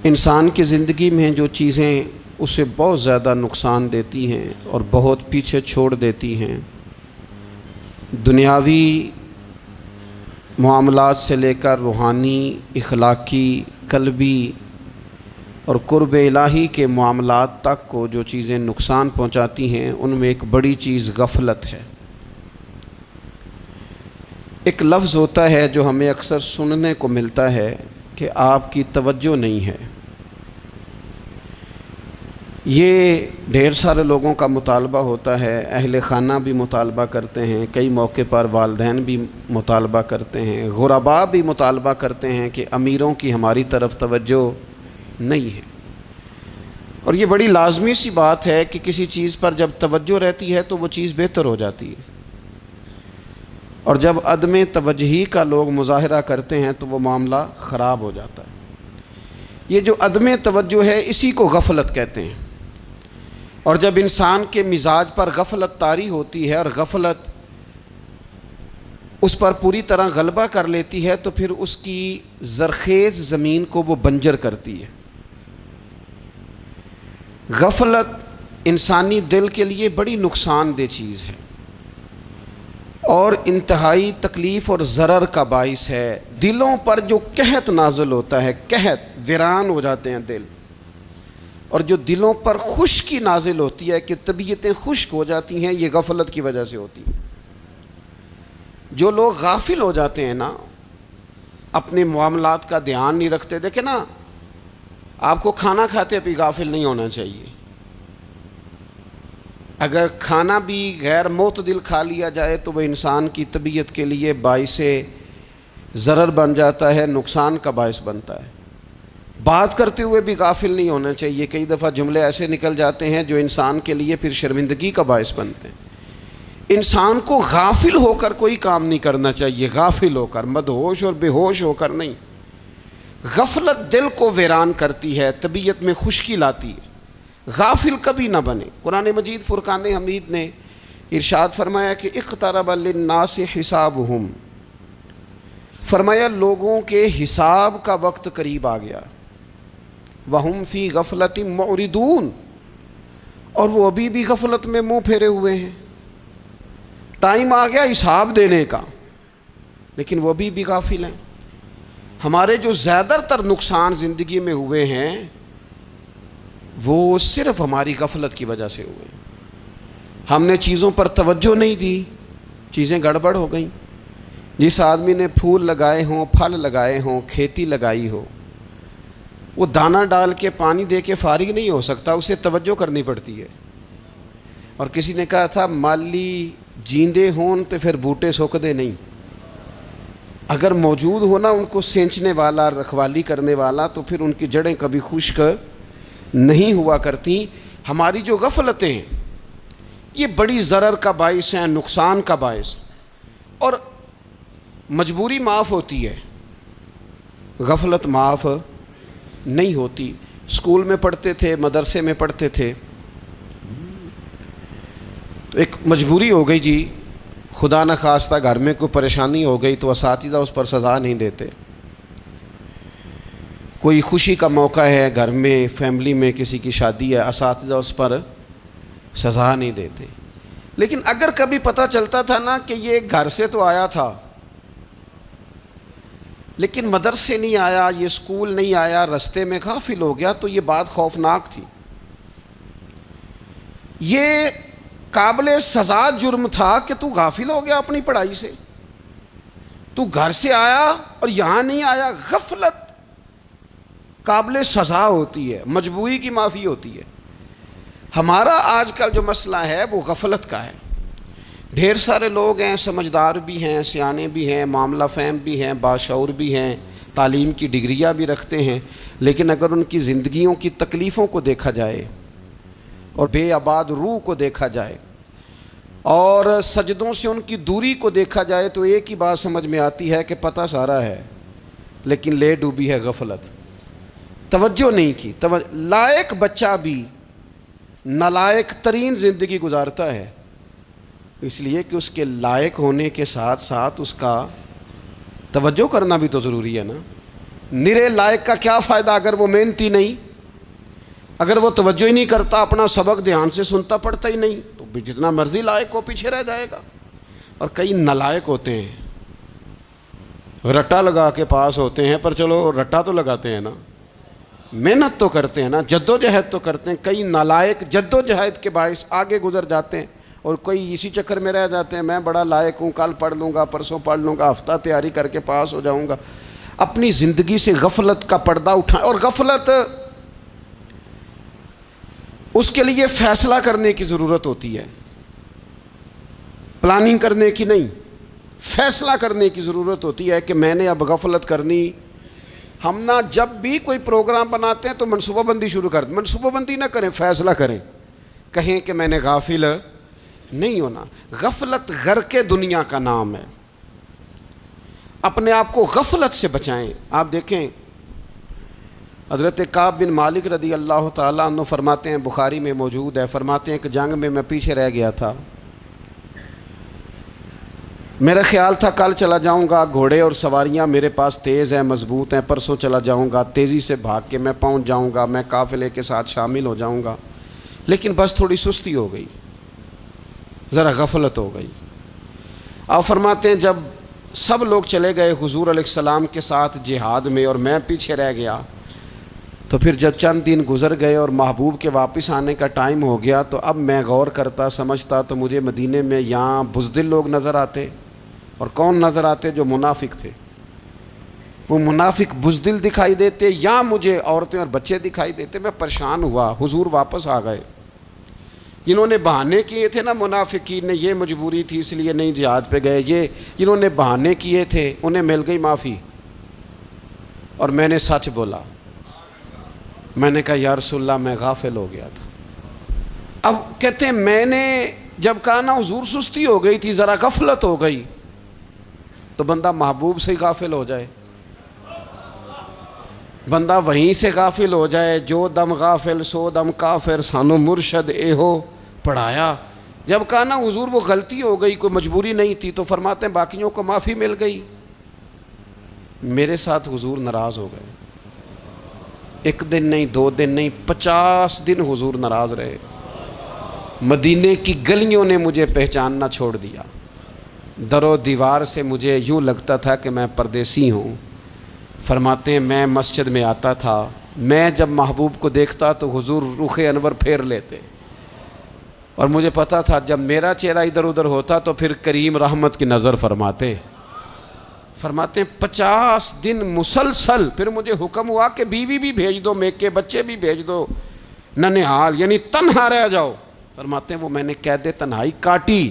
انسان کی زندگی میں جو چیزیں اسے بہت زیادہ نقصان دیتی ہیں اور بہت پیچھے چھوڑ دیتی ہیں، دنیاوی معاملات سے لے کر روحانی، اخلاقی، قلبی اور قرب الہی کے معاملات تک کو جو چیزیں نقصان پہنچاتی ہیں، ان میں ایک بڑی چیز غفلت ہے۔ ایک لفظ ہوتا ہے جو ہمیں اکثر سننے کو ملتا ہے کہ آپ کی توجہ نہیں ہے۔ یہ ڈھیر سارے لوگوں کا مطالبہ ہوتا ہے، اہل خانہ بھی مطالبہ کرتے ہیں، کئی موقع پر والدین بھی مطالبہ کرتے ہیں، غرباء بھی مطالبہ کرتے ہیں کہ امیروں کی ہماری طرف توجہ نہیں ہے۔ اور یہ بڑی لازمی سی بات ہے کہ کسی چیز پر جب توجہ رہتی ہے تو وہ چیز بہتر ہو جاتی ہے، اور جب عدم توجہی کا لوگ مظاہرہ کرتے ہیں تو وہ معاملہ خراب ہو جاتا ہے۔ یہ جو عدم توجہ ہے اسی کو غفلت کہتے ہیں، اور جب انسان کے مزاج پر غفلت طاری ہوتی ہے اور غفلت اس پر پوری طرح غلبہ کر لیتی ہے تو پھر اس کی زرخیز زمین کو وہ بنجر کرتی ہے۔ غفلت انسانی دل کے لیے بڑی نقصان دہ چیز ہے اور انتہائی تکلیف اور ضرر کا باعث ہے۔ دلوں پر جو قحط نازل ہوتا ہے، قحط، ویران ہو جاتے ہیں دل، اور جو دلوں پر خشکی نازل ہوتی ہے کہ طبیعتیں خشک ہو جاتی ہیں، یہ غفلت کی وجہ سے ہوتی ہے۔ جو لوگ غافل ہو جاتے ہیں نا، اپنے معاملات کا دھیان نہیں رکھتے، دیکھیں نا، آپ کو کھانا کھاتے بھی غافل نہیں ہونا چاہیے۔ اگر کھانا بھی غیر معتدل کھا لیا جائے تو وہ انسان کی طبیعت کے لیے باعث ضرر بن جاتا ہے، نقصان کا باعث بنتا ہے۔ بات کرتے ہوئے بھی غافل نہیں ہونا چاہیے، کئی دفعہ جملے ایسے نکل جاتے ہیں جو انسان کے لیے پھر شرمندگی کا باعث بنتے ہیں۔ انسان کو غافل ہو کر کوئی کام نہیں کرنا چاہیے، غافل ہو کر، مدہوش اور بے ہوش ہو کر نہیں۔ غفلت دل کو ویران کرتی ہے، طبیعت میں خشکی لاتی ہے۔ غافل کبھی نہ بنے۔ قرآن مجید فرقان حمید نے ارشاد فرمایا کہ اقترب للناس حسابہم، فرمایا لوگوں کے حساب کا وقت قریب آ گیا، وہم فی غفلۃ معرضون، اور وہ ابھی بھی غفلت میں منہ پھیرے ہوئے ہیں۔ ٹائم آ گیا حساب دینے کا، لیکن وہ ابھی بھی غافل ہیں۔ ہمارے جو زیادہ تر نقصان زندگی میں ہوئے ہیں وہ صرف ہماری غفلت کی وجہ سے ہوئے۔ ہم نے چیزوں پر توجہ نہیں دی، چیزیں گڑبڑ ہو گئیں۔ جس آدمی نے پھول لگائے ہوں، پھل لگائے ہوں، کھیتی لگائی ہو، وہ دانہ ڈال کے پانی دے کے فارغ نہیں ہو سکتا، اسے توجہ کرنی پڑتی ہے۔ اور کسی نے کہا تھا مالی جیندے ہون تو پھر بوٹے سوکدے نہیں، اگر موجود ہونا ان کو سینچنے والا، رکھوالی کرنے والا، تو پھر ان کی جڑیں کبھی خشک نہیں ہوا کرتی۔ ہماری جو غفلتیں ہیں یہ بڑی ضرر کا باعث ہیں، نقصان کا باعث، اور مجبوری معاف ہوتی ہے، غفلت معاف نہیں ہوتی۔ اسکول میں پڑھتے تھے، مدرسے میں پڑھتے تھے، تو ایک مجبوری ہو گئی جی، خدا نہ خواستہ گھر میں کوئی پریشانی ہو گئی تو اساتذہ اس پر سزا نہیں دیتے۔ کوئی خوشی کا موقع ہے گھر میں، فیملی میں کسی کی شادی ہے، اساتذہ اس پر سزا نہیں دیتے۔ لیکن اگر کبھی پتہ چلتا تھا نا کہ یہ گھر سے تو آیا تھا لیکن مدرسے نہیں آیا، یہ اسکول نہیں آیا، رستے میں غافل ہو گیا، تو یہ بات خوفناک تھی۔ یہ قابل سزا جرم تھا کہ تو غافل ہو گیا اپنی پڑھائی سے، تو گھر سے آیا اور یہاں نہیں آیا۔ غفلت قابل سزا ہوتی ہے، مجبوری کی معافی ہوتی ہے۔ ہمارا آج کل جو مسئلہ ہے وہ غفلت کا ہے۔ ڈھیر سارے لوگ ہیں، سمجھدار بھی ہیں، سیانے بھی ہیں، معاملہ فہم بھی ہیں، باشعور بھی ہیں، تعلیم کی ڈگریاں بھی رکھتے ہیں، لیکن اگر ان کی زندگیوں کی تکلیفوں کو دیکھا جائے اور بے آباد روح کو دیکھا جائے اور سجدوں سے ان کی دوری کو دیکھا جائے تو ایک ہی بات سمجھ میں آتی ہے کہ پتہ سارا ہے لیکن لے ڈوبی ہے غفلت، توجہ نہیں کی۔ لائق بچہ بھی نالائق ترین زندگی گزارتا ہے، اس لیے کہ اس کے لائق ہونے کے ساتھ ساتھ اس کا توجہ کرنا بھی تو ضروری ہے نا۔ نرے لائق کا کیا فائدہ اگر وہ محنتی نہیں، اگر وہ توجہ ہی نہیں کرتا، اپنا سبق دھیان سے سنتا پڑھتا ہی نہیں، تو جتنا مرضی لائق ہو پیچھے رہ جائے گا۔ اور کئی نالائق ہوتے ہیں، رٹا لگا کے پاس ہوتے ہیں، پر چلو رٹا تو لگاتے ہیں نا، محنت تو کرتے ہیں نا، جد و جہد تو کرتے ہیں۔ کئی نالائق جد و جہد کے باعث آگے گزر جاتے ہیں، اور کوئی اسی چکر میں رہ جاتے ہیں، میں بڑا لائق ہوں، کل پڑھ لوں گا، پرسوں پڑھ لوں گا، ہفتہ تیاری کر کے پاس ہو جاؤں گا۔ اپنی زندگی سے غفلت کا پردہ اٹھائیں، اور غفلت اس کے لیے فیصلہ کرنے کی ضرورت ہوتی ہے، پلاننگ کرنے کی نہیں، فیصلہ کرنے کی ضرورت ہوتی ہے کہ میں نے اب غفلت کرنی۔ ہم نہ جب بھی کوئی پروگرام بناتے ہیں تو منصوبہ بندی شروع کر دیں، منصوبہ بندی نہ کریں، فیصلہ کریں، کہیں کہ میں نے غافل نہیں ہونا۔ غفلت غرق دنیا کا نام ہے، اپنے آپ کو غفلت سے بچائیں۔ آپ دیکھیں حضرت کعب بن مالک رضی اللہ تعالیٰ عنہ فرماتے ہیں، بخاری میں موجود ہے، فرماتے ہیں کہ جنگ میں پیچھے رہ گیا تھا، میرا خیال تھا کل چلا جاؤں گا، گھوڑے اور سواریاں میرے پاس تیز ہیں، مضبوط ہیں، پرسوں چلا جاؤں گا، تیزی سے بھاگ کے میں پہنچ جاؤں گا، میں قافلے کے ساتھ شامل ہو جاؤں گا، لیکن بس تھوڑی سستی ہو گئی، ذرا غفلت ہو گئی۔ آپ فرماتے ہیں جب سب لوگ چلے گئے حضور علیہ السلام کے ساتھ جہاد میں اور میں پیچھے رہ گیا، تو پھر جب چند دن گزر گئے اور محبوب کے واپس آنے کا ٹائم ہو گیا، تو اب میں غور کرتا سمجھتا تو مجھے مدینے میں یہاں بزدل لوگ نظر آتے، اور کون نظر آتے؟ جو منافق تھے، وہ منافق بزدل دکھائی دیتے، یا مجھے عورتیں اور بچے دکھائی دیتے۔ میں پریشان ہوا، حضور واپس آ گئے۔ جنہوں نے بہانے کیے تھے نا منافقین نے، یہ مجبوری تھی اس لیے نہیں جہاد پہ گئے، یہ جنہوں نے بہانے کیے تھے انہیں مل گئی معافی، اور میں نے سچ بولا، میں نے کہا یا رسول اللہ میں غافل ہو گیا تھا۔ اب کہتے ہیں میں نے جب کہا نا حضور سستی ہو گئی تھی، ذرا غفلت ہو گئی، تو بندہ محبوب سے ہی غافل ہو جائے، بندہ وہیں سے غافل ہو جائے۔ جو دم غافل سو دم کافر، سانو مرشد اے ہو پڑھایا۔ جب کہا نا حضور وہ غلطی ہو گئی، کوئی مجبوری نہیں تھی، تو فرماتے ہیں باقیوں کو معافی مل گئی، میرے ساتھ حضور ناراض ہو گئے۔ ایک دن نہیں، 2 دن نہیں، 50 دن حضور ناراض رہے۔ مدینے کی گلیوں نے مجھے پہچاننا چھوڑ دیا، در و دیوار سے مجھے یوں لگتا تھا کہ میں پردیسی ہوں۔ فرماتے ہیں میں مسجد میں آتا تھا، میں جب محبوب کو دیکھتا تو حضور رخ انور پھیر لیتے، اور مجھے پتا تھا جب میرا چہرہ ادھر ادھر ہوتا تو پھر کریم رحمت کی نظر فرماتے۔ فرماتے ہیں 50 دن مسلسل، پھر مجھے حکم ہوا کہ بیوی بھی بھیج دو، میکے بچے بھی بھیج دو، ننہال یعنی تنہا رہ جاؤ۔ فرماتے ہیں وہ میں نے قید تنہائی کاٹی،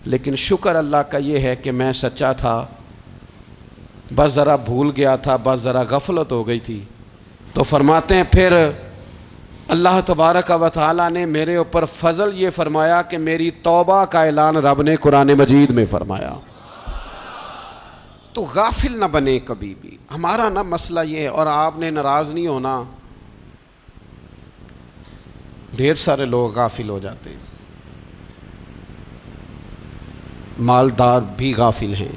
لیکن شکر اللہ کا یہ ہے کہ میں سچا تھا، بس ذرا بھول گیا تھا، بس ذرا غفلت ہو گئی تھی۔ تو فرماتے ہیں پھر اللہ تبارک و تعالیٰ نے میرے اوپر فضل یہ فرمایا کہ میری توبہ کا اعلان رب نے قرآن مجید میں فرمایا۔ تو غافل نہ بنے کبھی بھی، ہمارا نا مسئلہ یہ ہے، اور آپ نے ناراض نہیں ہونا، ڈھیر سارے لوگ غافل ہو جاتے ہیں، مالدار بھی غافل ہیں،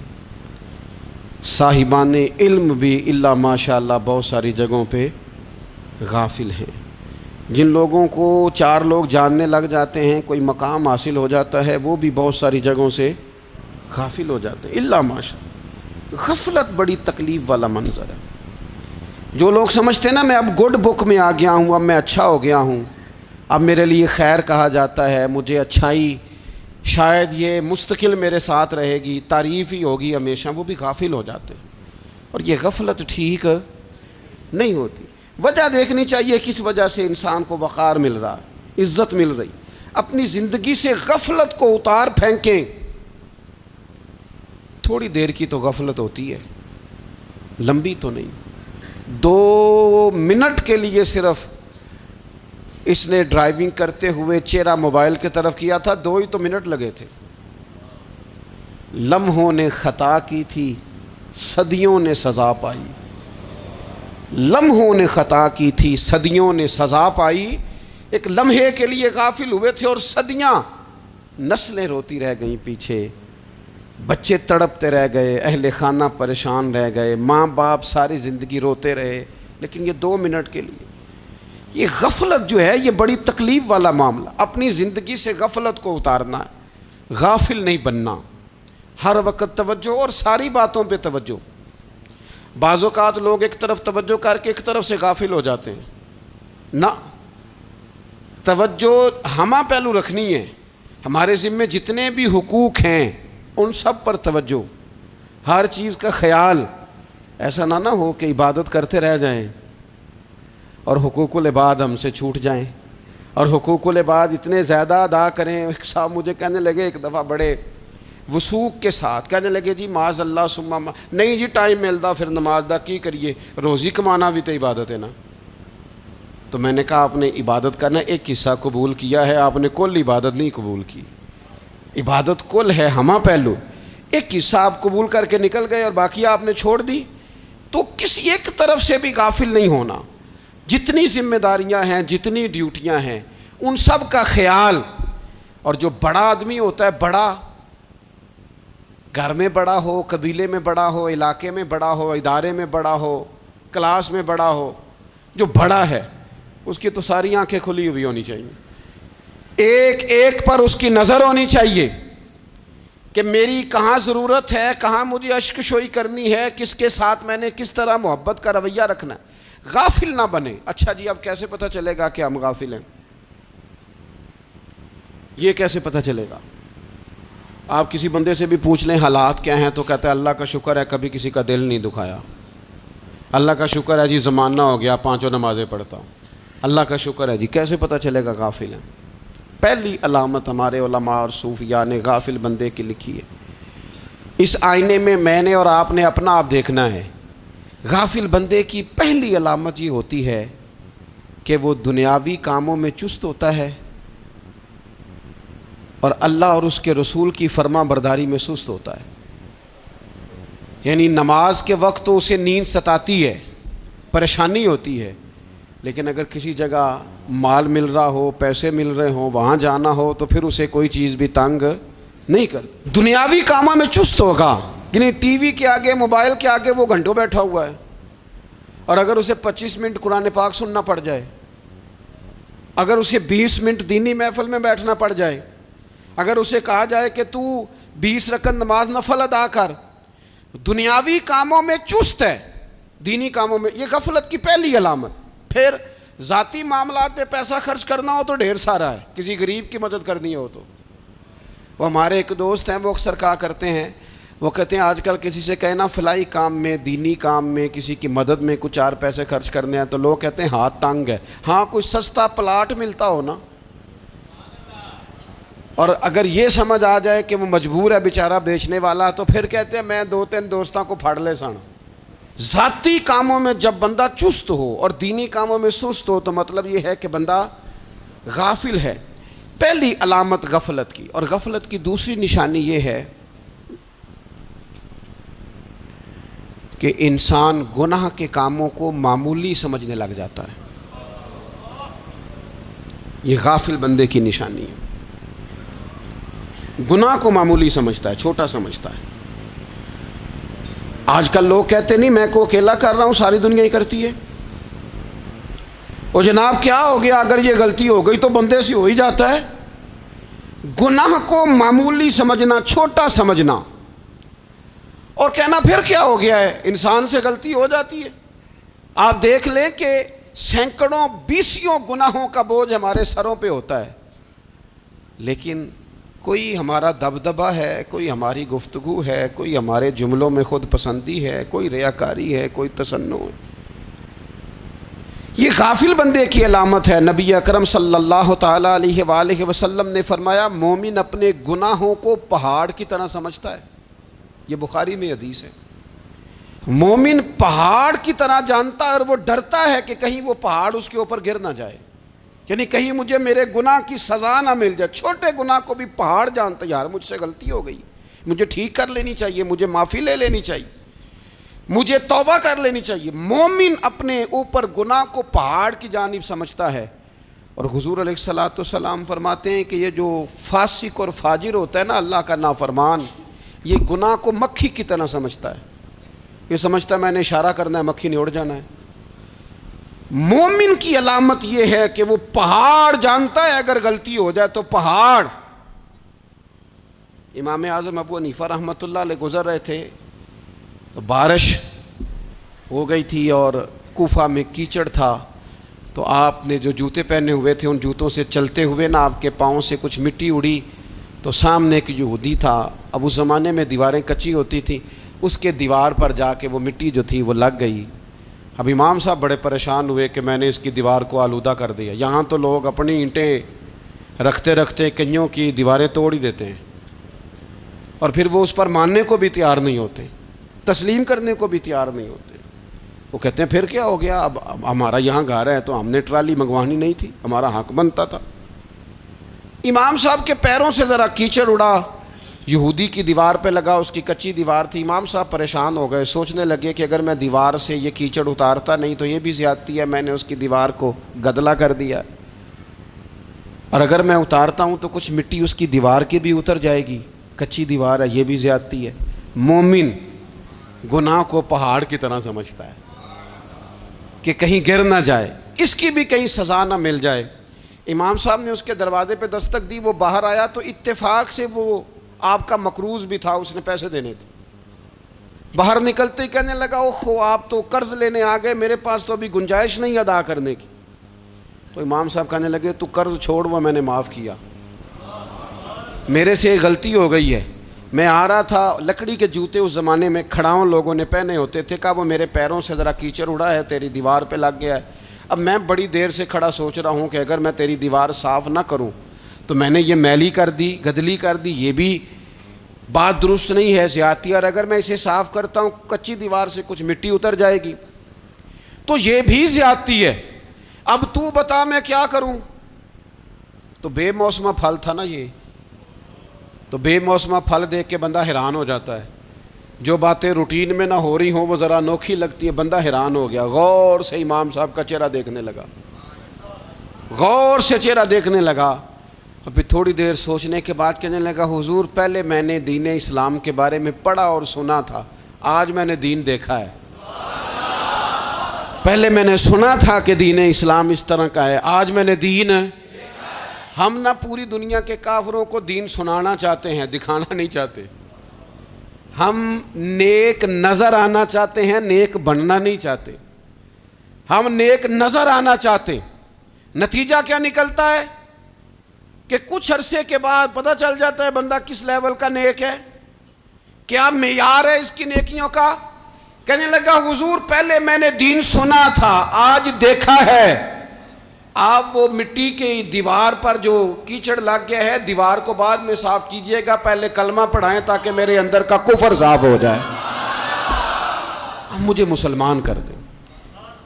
صاحبان علم بھی الا ماشاء اللہ بہت ساری جگہوں پہ غافل ہیں۔ جن لوگوں کو 4 لوگ جاننے لگ جاتے ہیں، کوئی مقام حاصل ہو جاتا ہے، وہ بھی بہت ساری جگہوں سے غافل ہو جاتے ہیں الا ماشاء اللہ۔ غفلت بڑی تکلیف والا منظر ہے۔ جو لوگ سمجھتے ہیں نا میں اب گڈ بک میں آ گیا ہوں، اب میں اچھا ہو گیا ہوں، اب میرے لیے خیر کہا جاتا ہے، مجھے اچھائی شاید یہ مستقل میرے ساتھ رہے گی، تعریف ہی ہوگی ہمیشہ، وہ بھی غافل ہو جاتے ہیں۔ اور یہ غفلت ٹھیک نہیں ہوتی۔ وجہ دیکھنی چاہیے کس وجہ سے انسان کو وقار مل رہا، عزت مل رہی۔ اپنی زندگی سے غفلت کو اتار پھینکیں۔ تھوڑی دیر کی تو غفلت ہوتی ہے، لمبی تو نہیں۔ 2 منٹ کے لیے صرف اس نے ڈرائیونگ کرتے ہوئے چہرہ موبائل کی طرف کیا تھا، 2 ہی تو منٹ لگے تھے۔ لمحوں نے خطا کی تھی، صدیوں نے سزا پائی۔ لمحوں نے خطا کی تھی، صدیوں نے سزا پائی۔ ایک لمحے کے لیے غافل ہوئے تھے اور صدیاں، نسلیں روتی رہ گئیں پیچھے۔ بچے تڑپتے رہ گئے، اہل خانہ پریشان رہ گئے، ماں باپ ساری زندگی روتے رہے، لیکن یہ 2 منٹ کے لیے یہ غفلت جو ہے یہ بڑی تکلیف والا معاملہ. اپنی زندگی سے غفلت کو اتارنا ہے، غافل نہیں بننا، ہر وقت توجہ اور ساری باتوں پہ توجہ. بعض اوقات لوگ ایک طرف توجہ کر کے ایک طرف سے غافل ہو جاتے ہیں. نہ، توجہ ہمہ پہلو رکھنی ہے. ہمارے ذمے جتنے بھی حقوق ہیں ان سب پر توجہ، ہر چیز کا خیال. ایسا نہ ہو کہ عبادت کرتے رہ جائیں اور حقوق العباد ہم سے چھوٹ جائیں، اور حقوق العباد اتنے زیادہ ادا کریں. صاحب مجھے کہنے لگے ایک دفعہ بڑے وثوق کے ساتھ کہنے لگے جی معاذ اللہ ثم نہیں جی ٹائم ملتا پھر نماز دا کی کریے، روزی کمانا بھی تو عبادت ہے نا. تو میں نے کہا آپ نے عبادت کرنا ایک حصہ قبول کیا ہے، آپ نے کل عبادت نہیں قبول کی. عبادت کل ہے، ہمہ پہلو. ایک حصہ آپ قبول کر کے نکل گئے اور باقی آپ نے چھوڑ دی. تو کسی ایک طرف سے بھی غافل نہیں ہونا. جتنی ذمہ داریاں ہیں، جتنی ڈیوٹیاں ہیں، ان سب کا خیال. اور جو بڑا آدمی ہوتا ہے، بڑا گھر میں بڑا ہو، قبیلے میں بڑا ہو، علاقے میں بڑا ہو، ادارے میں بڑا ہو، کلاس میں بڑا ہو، جو بڑا ہے اس کی تو ساری آنکھیں کھلی ہوئی ہونی چاہیے. ایک ایک پر اس کی نظر ہونی چاہیے کہ میری کہاں ضرورت ہے، کہاں مجھے اشک شوئی کرنی ہے، کس کے ساتھ میں نے کس طرح محبت کا رویہ رکھنا ہے. غافل نہ بنے. اچھا جی اب کیسے پتہ چلے گا کہ ہم غافل ہیں؟ یہ کیسے پتہ چلے گا؟ آپ کسی بندے سے بھی پوچھ لیں حالات کیا ہیں تو کہتا ہے اللہ کا شکر ہے کبھی کسی کا دل نہیں دکھایا، اللہ کا شکر ہے جی زمانہ ہو گیا 5 نمازیں پڑھتا ہوں، اللہ کا شکر ہے جی. کیسے پتہ چلے گا غافل ہیں؟ پہلی علامت ہمارے علماء اور صوفیاء نے غافل بندے کی لکھی ہے. اس آئینے میں نے اور آپ نے اپنا آپ دیکھنا ہے. غافل بندے کی پہلی علامت یہ ہوتی ہے کہ وہ دنیاوی کاموں میں چست ہوتا ہے اور اللہ اور اس کے رسول کی فرما برداری میں سست ہوتا ہے. یعنی نماز کے وقت تو اسے نیند ستاتی ہے، پریشانی ہوتی ہے، لیکن اگر کسی جگہ مال مل رہا ہو، پیسے مل رہے ہوں، وہاں جانا ہو تو پھر اسے کوئی چیز بھی تنگ نہیں کر. دنیاوی کاموں میں چست ہوگا، یعنی ٹی وی کے آگے، موبائل کے آگے وہ گھنٹوں بیٹھا ہوا ہے. اور اگر اسے 25 منٹ قرآن پاک سننا پڑ جائے، اگر اسے 20 منٹ دینی محفل میں بیٹھنا پڑ جائے، اگر اسے کہا جائے کہ تو 20 رکعت نماز نفل ادا کر، دنیاوی کاموں میں چست ہے، دینی کاموں میں، یہ غفلت کی پہلی علامت. پھر ذاتی معاملات پہ پیسہ خرچ کرنا ہو تو ڈھیر سارا ہے، کسی غریب کی مدد کرنی ہو تو. وہ ہمارے ایک دوست ہیں، وہ اکثر کہا کرتے ہیں، وہ کہتے ہیں آج کل کسی سے کہنا فلائی کام میں، دینی کام میں، کسی کی مدد میں کچھ 4 پیسے خرچ کرنے ہیں تو لوگ کہتے ہیں ہاتھ تنگ ہے. ہاں کوئی سستا پلاٹ ملتا ہو نا، اور اگر یہ سمجھ آ جائے کہ وہ مجبور ہے بیچارہ بیچنے والا، تو پھر کہتے ہیں میں 2-3 دوستوں کو پھاڑ لے سن. ذاتی کاموں میں جب بندہ چست ہو اور دینی کاموں میں سست ہو تو مطلب یہ ہے کہ بندہ غافل ہے. پہلی علامت غفلت کی. اور غفلت کی دوسری نشانی یہ ہے کہ انسان گناہ کے کاموں کو معمولی سمجھنے لگ جاتا ہے. یہ غافل بندے کی نشانی ہے. گناہ کو معمولی سمجھتا ہے، چھوٹا سمجھتا ہے. آج کل لوگ کہتے نہیں میں کو اکیلا کر رہا ہوں، ساری دنیا ہی کرتی ہے. اور جناب کیا ہو گیا، اگر یہ غلطی ہو گئی تو بندے سے ہو ہی جاتا ہے. گناہ کو معمولی سمجھنا، چھوٹا سمجھنا اور کہنا پھر کیا ہو گیا ہے، انسان سے غلطی ہو جاتی ہے. آپ دیکھ لیں کہ سینکڑوں بیسیوں گناہوں کا بوجھ ہمارے سروں پہ ہوتا ہے، لیکن کوئی ہمارا دبدبہ ہے، کوئی ہماری گفتگو ہے، کوئی ہمارے جملوں میں خود پسندی ہے، کوئی ریاکاری ہے، کوئی تصنع ہے. یہ غافل بندے کی علامت ہے. نبی اکرم صلی اللہ تعالیٰ علیہ وآلہ وسلم نے فرمایا مومن اپنے گناہوں کو پہاڑ کی طرح سمجھتا ہے. یہ بخاری میں حدیث ہے. مومن پہاڑ کی طرح جانتا ہے اور وہ ڈرتا ہے کہ کہیں وہ پہاڑ اس کے اوپر گر نہ جائے، یعنی کہیں مجھے میرے گناہ کی سزا نہ مل جائے. چھوٹے گناہ کو بھی پہاڑ جانتا ہے، یار مجھ سے غلطی ہو گئی، مجھے ٹھیک کر لینی چاہیے، مجھے معافی لے لینی چاہیے، مجھے توبہ کر لینی چاہیے. مومن اپنے اوپر گناہ کو پہاڑ کی جانب سمجھتا ہے. اور حضور علیہ الصلوۃ والسلام فرماتے ہیں کہ یہ جو فاسق اور فاجر ہوتا ہے نا، اللہ کا نافرمان، یہ گناہ کو مکھی کی طرح سمجھتا ہے، یہ سمجھتا ہے میں نے اشارہ کرنا ہے مکھی نے اڑ جانا ہے۔ مومن کی علامت یہ ہے کہ وہ پہاڑ جانتا ہے اگر غلطی ہو جائے تو پہاڑ۔ امام اعظم ابو حنیفہ رحمۃ اللہ علیہ گزر رہے تھے تو بارش ہو گئی تھی اور کوفہ میں کیچڑ تھا، تو آپ نے جو جوتے پہنے ہوئے تھے ان جوتوں سے چلتے ہوئے نا آپ کے پاؤں سے کچھ مٹی اڑی، تو سامنے ایک یہودی تھا، اب اس زمانے میں دیواریں کچی ہوتی تھیں، اس کے دیوار پر جا کے وہ مٹی جو تھی وہ لگ گئی۔ اب امام صاحب بڑے پریشان ہوئے کہ میں نے اس کی دیوار کو آلودہ کر دیا۔ یہاں تو لوگ اپنی اینٹیں رکھتے رکھتے کئیوں کی دیواریں توڑ ہی دیتے ہیں، اور پھر وہ اس پر ماننے کو بھی تیار نہیں ہوتے، تسلیم کرنے کو بھی تیار نہیں ہوتے۔ وہ کہتے ہیں پھر کیا ہو گیا، اب ہمارا یہاں گھر ہے تو ہم نے ٹرالی منگوانی نہیں تھی، ہمارا حق بنتا تھا۔ امام صاحب کے پیروں سے ذرا کیچڑ اڑا، یہودی کی دیوار پہ لگا، اس کی کچی دیوار تھی۔ امام صاحب پریشان ہو گئے، سوچنے لگے کہ اگر میں دیوار سے یہ کیچڑ اتارتا نہیں تو یہ بھی زیادتی ہے، میں نے اس کی دیوار کو گدلا کر دیا، اور اگر میں اتارتا ہوں تو کچھ مٹی اس کی دیوار کی بھی اتر جائے گی، کچی دیوار ہے، یہ بھی زیادتی ہے۔ مومن گناہ کو پہاڑ کی طرح سمجھتا ہے کہ کہیں گر نہ جائے، اس کی بھی کہیں سزا نہ مل جائے۔ امام صاحب نے اس کے دروازے پہ دستک دی، وہ باہر آیا تو اتفاق سے وہ آپ کا مقروض بھی تھا، اس نے پیسے دینے تھے۔ باہر نکلتے ہی کہنے لگا اوہ آپ تو قرض لینے آ گئے، میرے پاس تو ابھی گنجائش نہیں ادا کرنے کی۔ تو امام صاحب کہنے لگے تو قرض چھوڑ، وہ میں نے معاف کیا، میرے سے غلطی ہو گئی ہے۔ میں آ رہا تھا، لکڑی کے جوتے اس زمانے میں کھڑاؤں لوگوں نے پہنے ہوتے تھے، کہا وہ میرے پیروں سے ذرا کیچڑ اڑا ہے، تیری دیوار پہ لگ گیا ہے۔ اب میں بڑی دیر سے کھڑا سوچ رہا ہوں کہ اگر میں تیری دیوار صاف نہ کروں تو میں نے یہ میلی کر دی، گدلی کر دی، یہ بھی بات درست نہیں ہے، زیادتی، اور اگر میں اسے صاف کرتا ہوں کچی دیوار سے کچھ مٹی اتر جائے گی تو یہ بھی زیادتی ہے، اب تو بتا میں کیا کروں۔ تو بے موسمہ پھل تھا نا یہ، تو بے موسمہ پھل دیکھ کے بندہ حیران ہو جاتا ہے، جو باتیں روٹین میں نہ ہو رہی ہوں وہ ذرا انوکھی لگتی ہے، بندہ حیران ہو گیا، غور سے امام صاحب کا چہرہ دیکھنے لگا، غور سے چہرہ دیکھنے لگا، اور پھر تھوڑی دیر سوچنے کے بعد کہنے لگا حضور پہلے میں نے دین اسلام کے بارے میں پڑھا اور سنا تھا، آج میں نے دین دیکھا ہے۔ پہلے میں نے سنا تھا کہ دین اسلام اس طرح کا ہے، آج میں نے دین۔ ہم نہ پوری دنیا کے کافروں کو دین سنانا چاہتے ہیں، دکھانا نہیں چاہتے، ہم نیک نظر آنا چاہتے ہیں، نیک بننا نہیں چاہتے، ہم نیک نظر آنا چاہتے ہیں۔ نتیجہ کیا نکلتا ہے کہ کچھ عرصے کے بعد پتہ چل جاتا ہے بندہ کس لیول کا نیک ہے، کیا معیار ہے اس کی نیکیوں کا۔ کہنے لگا حضور پہلے میں نے دین سنا تھا، آج دیکھا ہے۔ آپ وہ مٹی کی دیوار پر جو کیچڑ لگ گیا ہے، دیوار کو بعد میں صاف کیجئے گا، پہلے کلمہ پڑھائیں تاکہ میرے اندر کا کفر صاف ہو جائے، اب مجھے مسلمان کر دیں۔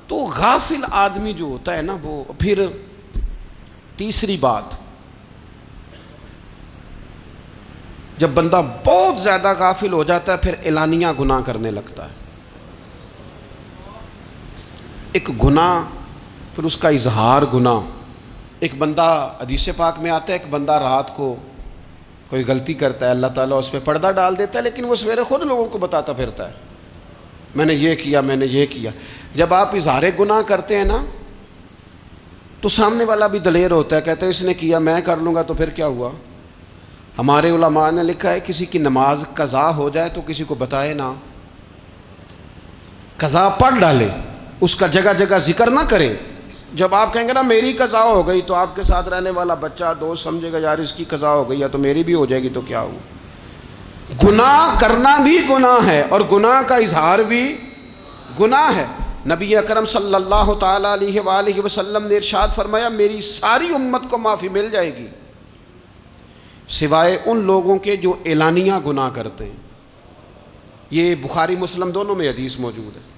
تو غافل آدمی جو ہوتا ہے نا وہ پھر تیسری بات، جب بندہ بہت زیادہ غافل ہو جاتا ہے پھر اعلانیہ گناہ کرنے لگتا ہے۔ ایک گناہ پھر اس کا اظہار گناہ، ایک بندہ حدیث پاک میں آتا ہے ایک بندہ رات کو کوئی غلطی کرتا ہے، اللہ تعالیٰ اس پہ پردہ ڈال دیتا ہے، لیکن وہ سویرے خود لوگوں کو بتاتا پھرتا ہے میں نے یہ کیا، میں نے یہ کیا۔ جب آپ اظہار گناہ کرتے ہیں نا تو سامنے والا بھی دلیر ہوتا ہے، کہتا ہے اس نے کیا میں کر لوں گا تو پھر کیا ہوا۔ ہمارے علماء نے لکھا ہے کسی کی نماز قضا ہو جائے تو کسی کو بتائے نہ، قضا پڑھ ڈالے، اس کا جگہ جگہ ذکر نہ کرے۔ جب آپ کہیں گے نا میری قضا ہو گئی تو آپ کے ساتھ رہنے والا بچہ دوست سمجھے گا یار اس کی قضا ہو گئی ہے تو میری بھی ہو جائے گی تو کیا ہوا۔ گناہ کرنا بھی گناہ ہے اور گناہ کا اظہار بھی گناہ ہے۔ نبی اکرم صلی اللہ تعالیٰ علیہ وآلہ وسلم نے ارشاد فرمایا میری ساری امت کو معافی مل جائے گی سوائے ان لوگوں کے جو اعلانیہ گناہ کرتے ہیں۔ یہ بخاری مسلم دونوں میں حدیث موجود ہے۔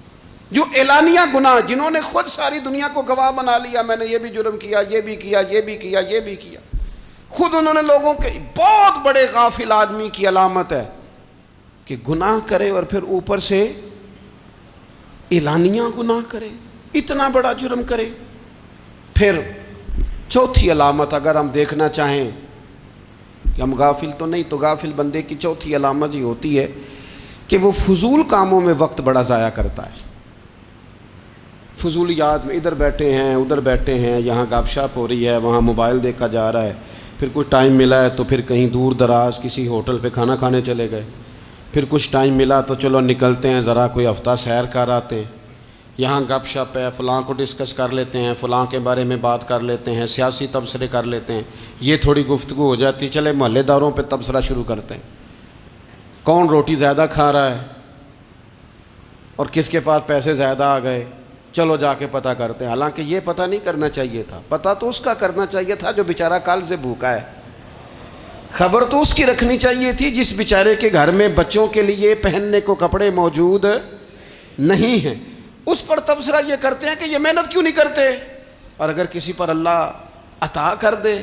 جو اعلانیہ گناہ، جنہوں نے خود ساری دنیا کو گواہ بنا لیا، میں نے یہ بھی جرم کیا، یہ بھی کیا، یہ بھی کیا، یہ بھی کیا، خود انہوں نے لوگوں کے، بہت بڑے غافل آدمی کی علامت ہے کہ گناہ کرے اور پھر اوپر سے اعلانیہ گناہ کرے، اتنا بڑا جرم کرے۔ پھر چوتھی علامت اگر ہم دیکھنا چاہیں کہ ہم غافل تو نہیں، تو غافل بندے کی چوتھی علامت یہ ہوتی ہے کہ وہ فضول کاموں میں وقت بڑا ضائع کرتا ہے، فضولیات میں، ادھر بیٹھے ہیں ادھر بیٹھے ہیں، یہاں گپ شپ ہو رہی ہے، وہاں موبائل دیکھا جا رہا ہے، پھر کچھ ٹائم ملا ہے تو پھر کہیں دور دراز کسی ہوٹل پہ کھانا کھانے چلے گئے، پھر کچھ ٹائم ملا تو چلو نکلتے ہیں ذرا کوئی ہفتہ سیر کر آتے ہیں، یہاں گپ شپ ہے، فلاں کو ڈسکس کر لیتے ہیں، فلاں کے بارے میں بات کر لیتے ہیں، سیاسی تبصرے کر لیتے ہیں، یہ تھوڑی گفتگو ہو جاتی، چلے محلے داروں پہ تبصرہ شروع کرتے ہیں، کون روٹی زیادہ کھا رہا ہے اور کس کے پاس پیسے زیادہ آ گئے، چلو جا کے پتہ کرتے ہیں۔ حالانکہ یہ پتہ نہیں کرنا چاہیے تھا، پتہ تو اس کا کرنا چاہیے تھا جو بیچارہ کل سے بھوکا ہے، خبر تو اس کی رکھنی چاہیے تھی جس بیچارے کے گھر میں بچوں کے لیے پہننے کو کپڑے موجود نہیں ہیں، اس پر تبصرہ یہ کرتے ہیں کہ یہ محنت کیوں نہیں کرتے، اور اگر کسی پر اللہ عطا کر دے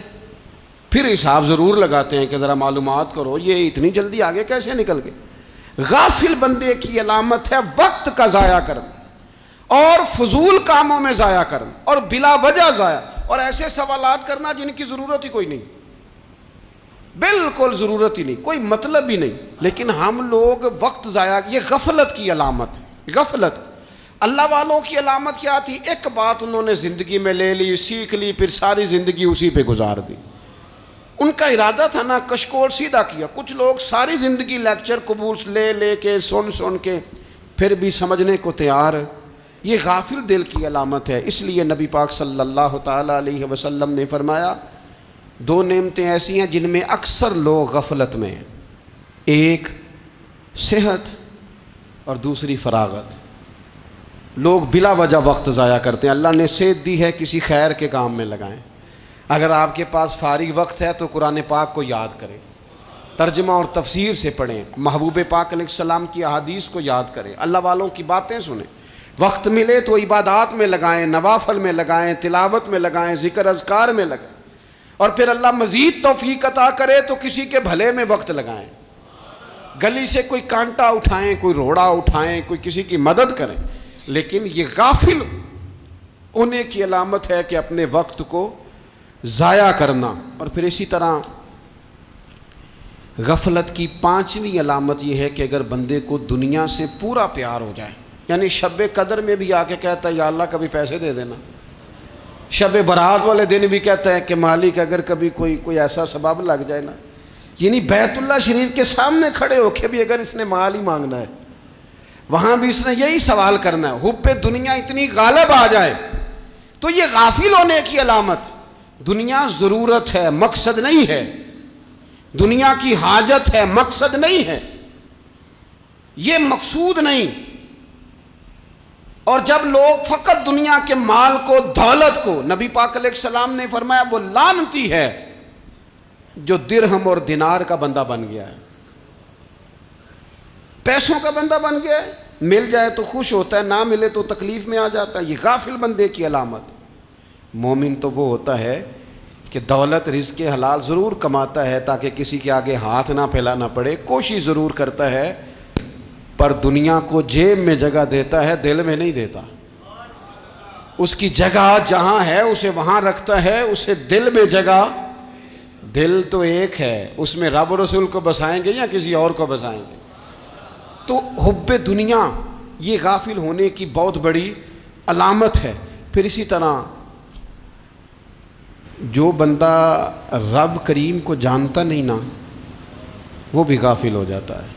پھر حساب ضرور لگاتے ہیں کہ ذرا معلومات کرو یہ اتنی جلدی آگے کیسے نکل گئے۔ غافل بندے کی علامت ہے وقت کا ضائع کرنا اور فضول کاموں میں ضائع کرنا اور بلا وجہ ضائع، اور ایسے سوالات کرنا جن کی ضرورت ہی کوئی نہیں، بالکل ضرورت ہی نہیں، کوئی مطلب ہی نہیں، لیکن ہم لوگ وقت ضائع، یہ غفلت کی علامت، غفلت۔ اللہ والوں کی علامت کیا تھی؟ ایک بات انہوں نے زندگی میں لے لی، سیکھ لی، پھر ساری زندگی اسی پہ گزار دی۔ ان کا ارادہ تھا نا کشکول سیدھا کیا۔ کچھ لوگ ساری زندگی لیکچر قبول لے لے کے سن کے پھر بھی سمجھنے کو تیار، یہ غافل دل کی علامت ہے۔ اس لیے نبی پاک صلی اللہ تعالیٰ علیہ وسلم نے فرمایا دو نعمتیں ایسی ہیں جن میں اکثر لوگ غفلت میں ہیں، ایک صحت اور دوسری فراغت۔ لوگ بلا وجہ وقت ضائع کرتے ہیں۔ اللہ نے صحت دی ہے، کسی خیر کے کام میں لگائیں۔ اگر آپ کے پاس فارغ وقت ہے تو قرآن پاک کو یاد کریں، ترجمہ اور تفسیر سے پڑھیں، محبوب پاک علیہ السلام کی احادیث کو یاد کریں، اللہ والوں کی باتیں سنیں۔ وقت ملے تو عبادات میں لگائیں، نوافل میں لگائیں، تلاوت میں لگائیں، ذکر اذکار میں لگائیں، اور پھر اللہ مزید توفیق عطا کرے تو کسی کے بھلے میں وقت لگائیں، گلی سے کوئی کانٹا اٹھائیں، کوئی روڑا اٹھائیں، کوئی کسی کی مدد کریں۔ لیکن یہ غافل ہونے کی علامت ہے کہ اپنے وقت کو ضائع کرنا۔ اور پھر اسی طرح غفلت کی پانچویں علامت یہ ہے کہ اگر بندے کو دنیا سے پورا پیار ہو جائے، یعنی شب قدر میں بھی آ کے کہتا ہے یا اللہ کبھی پیسے دے دینا، شب برات والے دن بھی کہتا ہے کہ مالک اگر کبھی کوئی ایسا سبب لگ جائے نا، یعنی بیت اللہ شریف کے سامنے کھڑے ہو کے بھی اگر اس نے مال ہی مانگنا ہے وہاں بھی اس نے یہی سوال کرنا ہے، حب دنیا اتنی غالب آ جائے تو یہ غافل ہونے کی علامت۔ دنیا ضرورت ہے، مقصد نہیں ہے، دنیا کی حاجت ہے، مقصد نہیں ہے، یہ مقصود نہیں۔ اور جب لوگ فقط دنیا کے مال کو، دولت کو، نبی پاک علیہ السلام نے فرمایا وہ لعنتی ہے جو درہم اور دینار کا بندہ بن گیا ہے، پیسوں کا بندہ بن گیا ہے، مل جائے تو خوش ہوتا ہے، نہ ملے تو تکلیف میں آ جاتا ہے۔ یہ غافل بندے کی علامت۔ مومن تو وہ ہوتا ہے کہ دولت رزق حلال ضرور کماتا ہے تاکہ کسی کے آگے ہاتھ نہ پھیلانا پڑے، کوشش ضرور کرتا ہے، پر دنیا کو جیب میں جگہ دیتا ہے، دل میں نہیں دیتا۔ اس کی جگہ جہاں ہے اسے وہاں رکھتا ہے، اسے دل میں جگہ، دل تو ایک ہے، اس میں رب و رسول کو بسائیں گے یا کسی اور کو بسائیں گے؟ تو حب دنیا یہ غافل ہونے کی بہت بڑی علامت ہے۔ پھر اسی طرح جو بندہ رب کریم کو جانتا نہیں نا وہ بھی غافل ہو جاتا ہے۔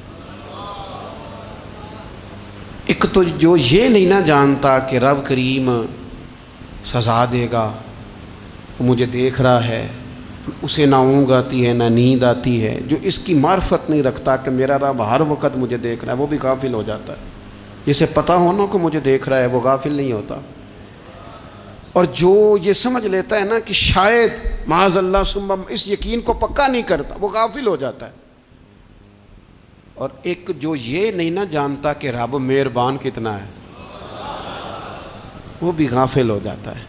ایک تو جو یہ نہیں نہ جانتا کہ رب کریم سزا دے گا، مجھے دیکھ رہا ہے، اسے نہ اونگ آتی ہے نہ نیند آتی ہے، جو اس کی معرفت نہیں رکھتا کہ میرا رب ہر وقت مجھے دیکھ رہا ہے، وہ بھی غافل ہو جاتا ہے۔ جسے پتہ ہونا کہ مجھے دیکھ رہا ہے وہ غافل نہیں ہوتا۔ اور جو یہ سمجھ لیتا ہے نا کہ شاید معاذ اللہ ثم، اس یقین کو پکا نہیں کرتا، وہ غافل ہو جاتا ہے۔ اور ایک جو یہ نہیں نہ جانتا کہ رب مہربان کتنا ہے، وہ بھی غافل ہو جاتا ہے۔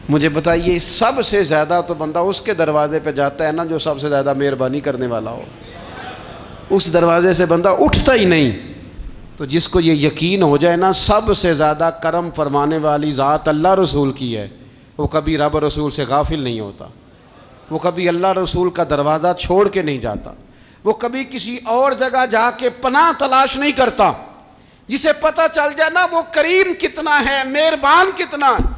مجھے بتائیے سب سے زیادہ تو بندہ اس کے دروازے پہ جاتا ہے نا جو سب سے زیادہ مہربانی کرنے والا ہو، اس دروازے سے بندہ اٹھتا ہی نہیں۔ تو جس کو یہ یقین ہو جائے نا سب سے زیادہ کرم فرمانے والی ذات اللہ رسول کی ہے، وہ کبھی رب رسول سے غافل نہیں ہوتا۔ وہ کبھی اللہ رسول کا دروازہ چھوڑ کے نہیں جاتا، وہ کبھی کسی اور جگہ جا کے پناہ تلاش نہیں کرتا، جسے پتہ چل جائے نا وہ کریم کتنا ہے، مہربان کتنا ہے۔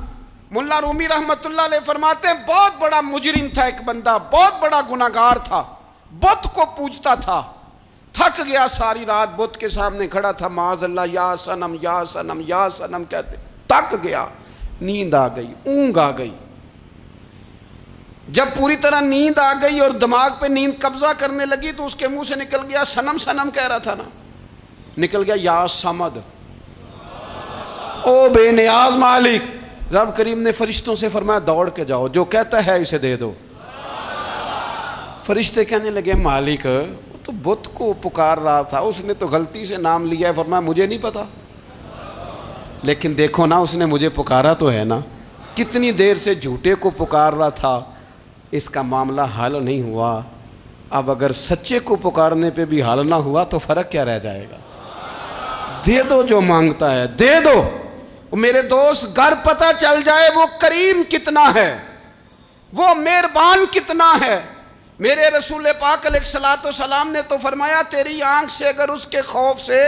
ملا رومی رحمت اللہ علیہ فرماتے ہیں بہت بڑا مجرم تھا ایک بندہ، بہت بڑا گناہگار تھا، بت کو پوجتا تھا، تھک گیا، ساری رات بت کے سامنے کھڑا تھا، معاذ اللہ یا صنم یا صنم یا صنم کہتے، تھک گیا، نیند آ گئی، اونگ آ گئی۔ جب پوری طرح نیند آ گئی اور دماغ پہ نیند قبضہ کرنے لگی تو اس کے منہ سے نکل گیا، صنم صنم کہہ رہا تھا نا، نکل گیا یا صمد، او بے نیاز مالک۔ رب کریم نے فرشتوں سے فرمایا دوڑ کے جاؤ، جو کہتا ہے اسے دے دو۔ فرشتے کہنے لگے مالک وہ تو بت کو پکار رہا تھا، اس نے تو غلطی سے نام لیا ہے۔ فرمایا مجھے نہیں پتا، لیکن دیکھو نا اس نے مجھے پکارا تو ہے نا، کتنی دیر سے جھوٹے کو پکار رہا تھا، اس کا معاملہ حل نہیں ہوا، اب اگر سچے کو پکارنے پہ بھی حل نہ ہوا تو فرق کیا رہ جائے گا؟ دے دو جو مانگتا ہے، دے دو۔ میرے دوست گر پتہ چل جائے وہ کریم کتنا ہے، وہ مہربان کتنا ہے۔ میرے رسول پاک علیہ الصلوۃ والسلام نے تو فرمایا تیری آنکھ سے اگر اس کے خوف سے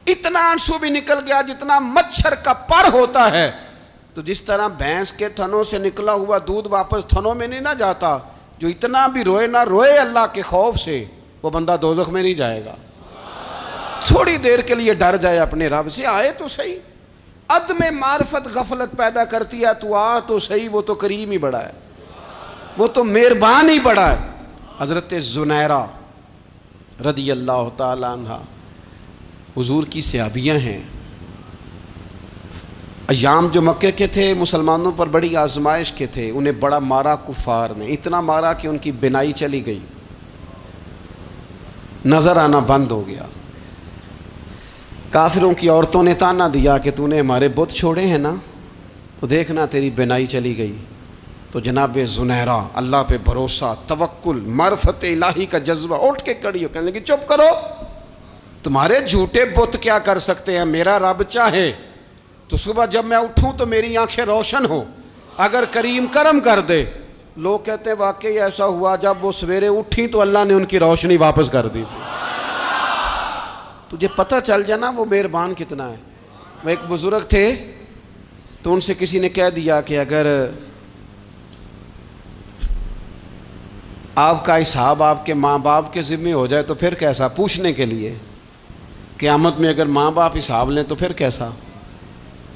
اتنا آنسو بھی نکل گیا جتنا مچھر کا پر ہوتا ہے، تو جس طرح بھینس کے تھنوں سے نکلا ہوا دودھ واپس تھنوں میں نہیں نہ جاتا، جو اتنا بھی روئے نہ روئے اللہ کے خوف سے، وہ بندہ دوزخ میں نہیں جائے گا۔ تھوڑی دیر کے لیے ڈر جائے اپنے رب سے، آئے تو صحیح۔ عدم معرفت غفلت پیدا کرتی ہے، تو آ تو صحیح، وہ تو کریم ہی بڑا ہے، وہ تو مہربان ہی بڑا ہے۔ حضرت زنیرہ رضی اللہ تعالی عنہ حضور کی صحابیاں ہیں، ایام جو مکے کے تھے مسلمانوں پر بڑی آزمائش کے تھے، انہیں بڑا مارا کفار نے، اتنا مارا کہ ان کی بینائی چلی گئی، نظر آنا بند ہو گیا۔ کافروں کی عورتوں نے تانا دیا کہ تو نے ہمارے بت چھوڑے ہیں نا، تو دیکھنا تیری بینائی چلی گئی۔ تو جناب زنیرہ اللہ پہ بھروسہ، توکل، معرفت الہی کا جذبہ، اٹھ کے کھڑی ہو کہنے لگی چپ کرو، تمہارے جھوٹے بت کیا کر سکتے ہیں، میرا رب چاہے تو صبح جب میں اٹھوں تو میری آنکھیں روشن ہو، اگر کریم کرم کر دے۔ لوگ کہتے ہیں واقعی ایسا ہوا، جب وہ سویرے اٹھیں تو اللہ نے ان کی روشنی واپس کر دی تھی۔ تجھے پتہ چل جانا وہ مہربان کتنا ہے۔ وہ ایک بزرگ تھے تو ان سے کسی نے کہہ دیا کہ اگر آپ کا حساب آپ کے ماں باپ کے ذمہ ہو جائے تو پھر کیسا، پوچھنے کے لیے قیامت میں اگر ماں باپ حساب لیں تو پھر کیسا۔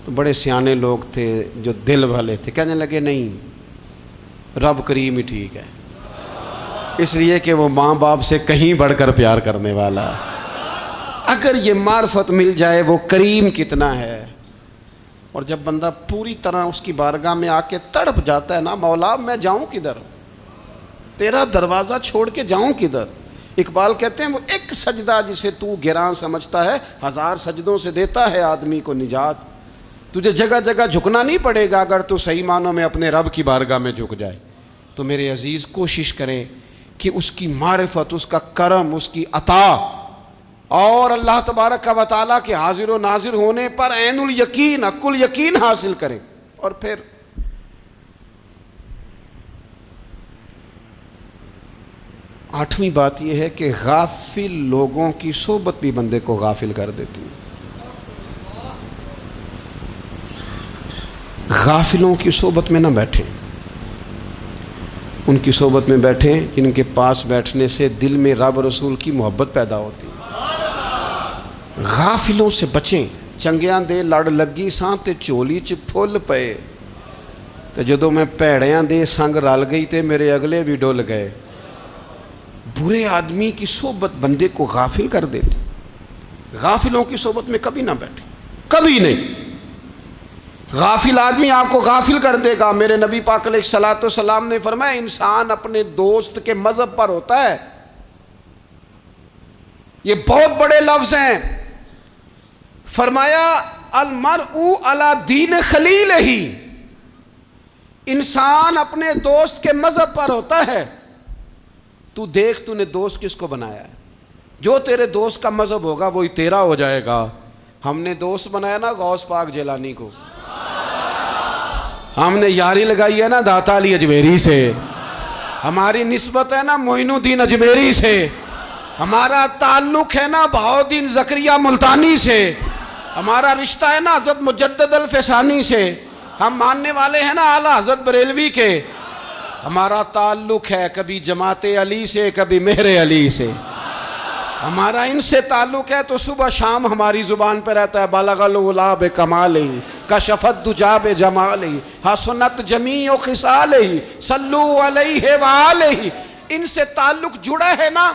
تو بڑے سیانے لوگ تھے جو دل والے تھے، کہنے لگے نہیں، رب کریم ہی ٹھیک ہے، اس لیے کہ وہ ماں باپ سے کہیں بڑھ کر پیار کرنے والا ہے۔ اگر یہ معرفت مل جائے وہ کریم کتنا ہے، اور جب بندہ پوری طرح اس کی بارگاہ میں آ کے تڑپ جاتا ہے نا، مولا میں جاؤں کدھر، تیرا دروازہ چھوڑ کے جاؤں کدھر۔ اقبال کہتے ہیں وہ ایک سجدہ جسے تو گراں سمجھتا ہے، 1000 سجدوں سے دیتا ہے آدمی کو نجات۔ تجھے جگہ جگہ جھکنا نہیں پڑے گا اگر تو صحیح معنوں میں اپنے رب کی بارگاہ میں جھک جائے۔ تو میرے عزیز کوشش کریں کہ اس کی معرفت، اس کا کرم، اس کی عطا اور اللہ تبارک و تعالیٰ کے حاضر و ناظر ہونے پر عین الیقین، حق الیقین حاصل کریں۔ اور پھر آٹھویں بات یہ ہے کہ غافل لوگوں کی صحبت بھی بندے کو غافل کر دیتی ہے۔ غافلوں کی صحبت میں نہ بیٹھیں، ان کی صحبت میں بیٹھیں جن کے پاس بیٹھنے سے دل میں رب رسول کی محبت پیدا ہوتی ہے۔ غافلوں سے بچیں۔ چنگیاں دے لڑ لگی ساں تے چولی چ پھل پئے، تے جدوں میں پیڑیاں دے سنگ رل گئی تے میرے اگلے بھی ڈول گئے۔ برے آدمی کی صحبت بندے کو غافل کر دیتی، غافلوں کی صحبت میں کبھی نہ بیٹھیں، کبھی نہیں۔ غافل آدمی آپ کو غافل کر دے گا۔ میرے نبی پاک علیہ الصلوۃ والسلام نے فرمایا انسان اپنے دوست کے مذہب پر ہوتا ہے۔ یہ بہت بڑے لفظ ہیں۔ فرمایا المرء علی دین خلیلہ، انسان اپنے دوست کے مذہب پر ہوتا ہے۔ تو دیکھ تو نے دوست کس کو بنایا ہے، جو تیرے دوست کا مذہب ہوگا وہی تیرا ہو جائے گا۔ ہم نے دوست بنایا نا غوث پاک جیلانی کو، ہم نے یاری لگائی ہے نا داتا علی اجمیری سے، ہماری نسبت ہے نا معین الدین اجمیری سے، ہمارا تعلق ہے نا بہاؤالدین زکریا ملتانی سے، ہمارا رشتہ ہے نا حضرت مجدد الفسانی سے، ہم ماننے والے ہیں نا اعلیٰ حضرت بریلوی کے، ہمارا تعلق ہے کبھی جماعت علی سے کبھی مہر علی سے، ہمارا ان سے تعلق ہے تو صبح شام ہماری زبان پہ رہتا ہے بلغ العلا بکمالہ کشف الدجی بجمالہ حسنت جمیع خصالہ صلوا علیہ وآلہ۔ ان سے تعلق جڑا ہے نا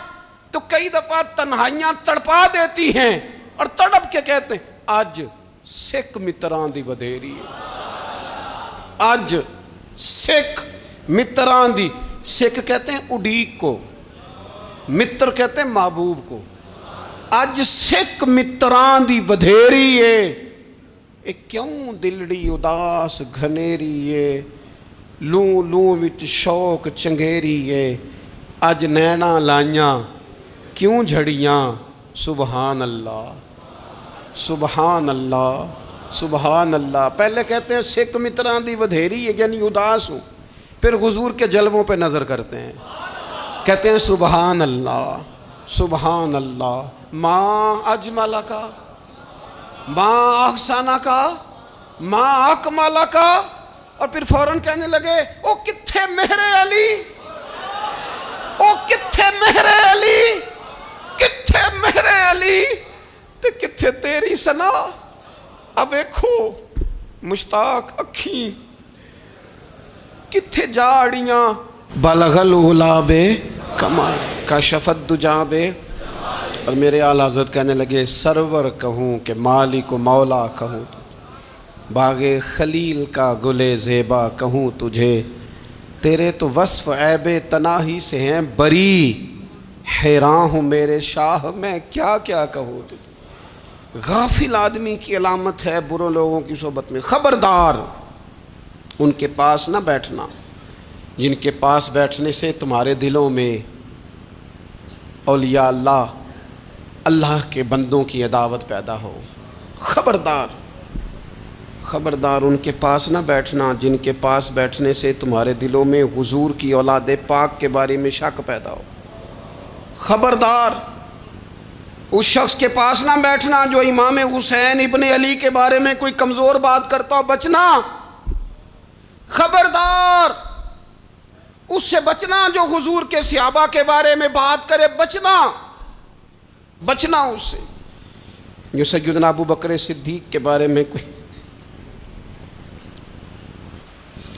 تو کئی دفعہ تنہائیاں تڑپا دیتی ہیں اور تڑپ کے کہتے ہیں اج سکھ متران دی ودھیری ہے، اج سکھ متران دی، سکھ کہتے ہیں اڈیق کو، متر کہتے ہیں محبوب کو، اج سکھ متران دی ودھیری ہے، اے کیوں دلڑی اداس گھنیری ہے، لوں لوں وچ شوق چنگیری ہے، اج نینا لائیاں کیوں جھڑیاں، سبحان اللہ سبحان اللہ سبحان اللہ۔ پہلے کہتے ہیں سکھ متران دی ودھیری ہے یعنی اداس ہوں، پھر حضور کے جلووں پہ نظر کرتے ہیں، کہتے ہیں سبحان اللہ سبحان اللہ، ماں اجمل کا ماں احسن کا ماں اکمل کا، اور پھر فوراً کہنے لگے او کتھے مہر علی، او کتھے مہر علی، کتھے مہر علی تے کتھے تیری سنا، اب ویکھو مشتاق اکھیں کتھے جاڑیاں، بلغ العلا بکمال کشف الدجی بے، اور میرے اعلیٰ حضرت کہنے لگے سرور کہوں کہ مالک و مولا کہوں، باغ خلیل کا گلے زیبا کہوں تجھے، تیرے تو وصف عیب تناہی سے ہیں بری، حیران ہوں میرے شاہ میں کیا کیا کہوں تجھے۔ غافل آدمی کی علامت ہے برے لوگوں کی صحبت میں، خبردار ان کے پاس نہ بیٹھنا جن کے پاس بیٹھنے سے تمہارے دلوں میں اولیاء اللہ اللہ کے بندوں کی عداوت پیدا ہو، خبردار خبردار ان کے پاس نہ بیٹھنا جن کے پاس بیٹھنے سے تمہارے دلوں میں حضور کی اولاد پاک کے بارے میں شک پیدا ہو، خبردار اس شخص کے پاس نہ بیٹھنا جو امام حسین ابن علی کے بارے میں کوئی کمزور بات کرتا ہو، بچنا، خبردار اس سے بچنا جو حضور کے صحابہ کے بارے میں بات کرے، بچنا اس سے، جو سیدنا ابو بکر صدیق کے بارے میں کوئی،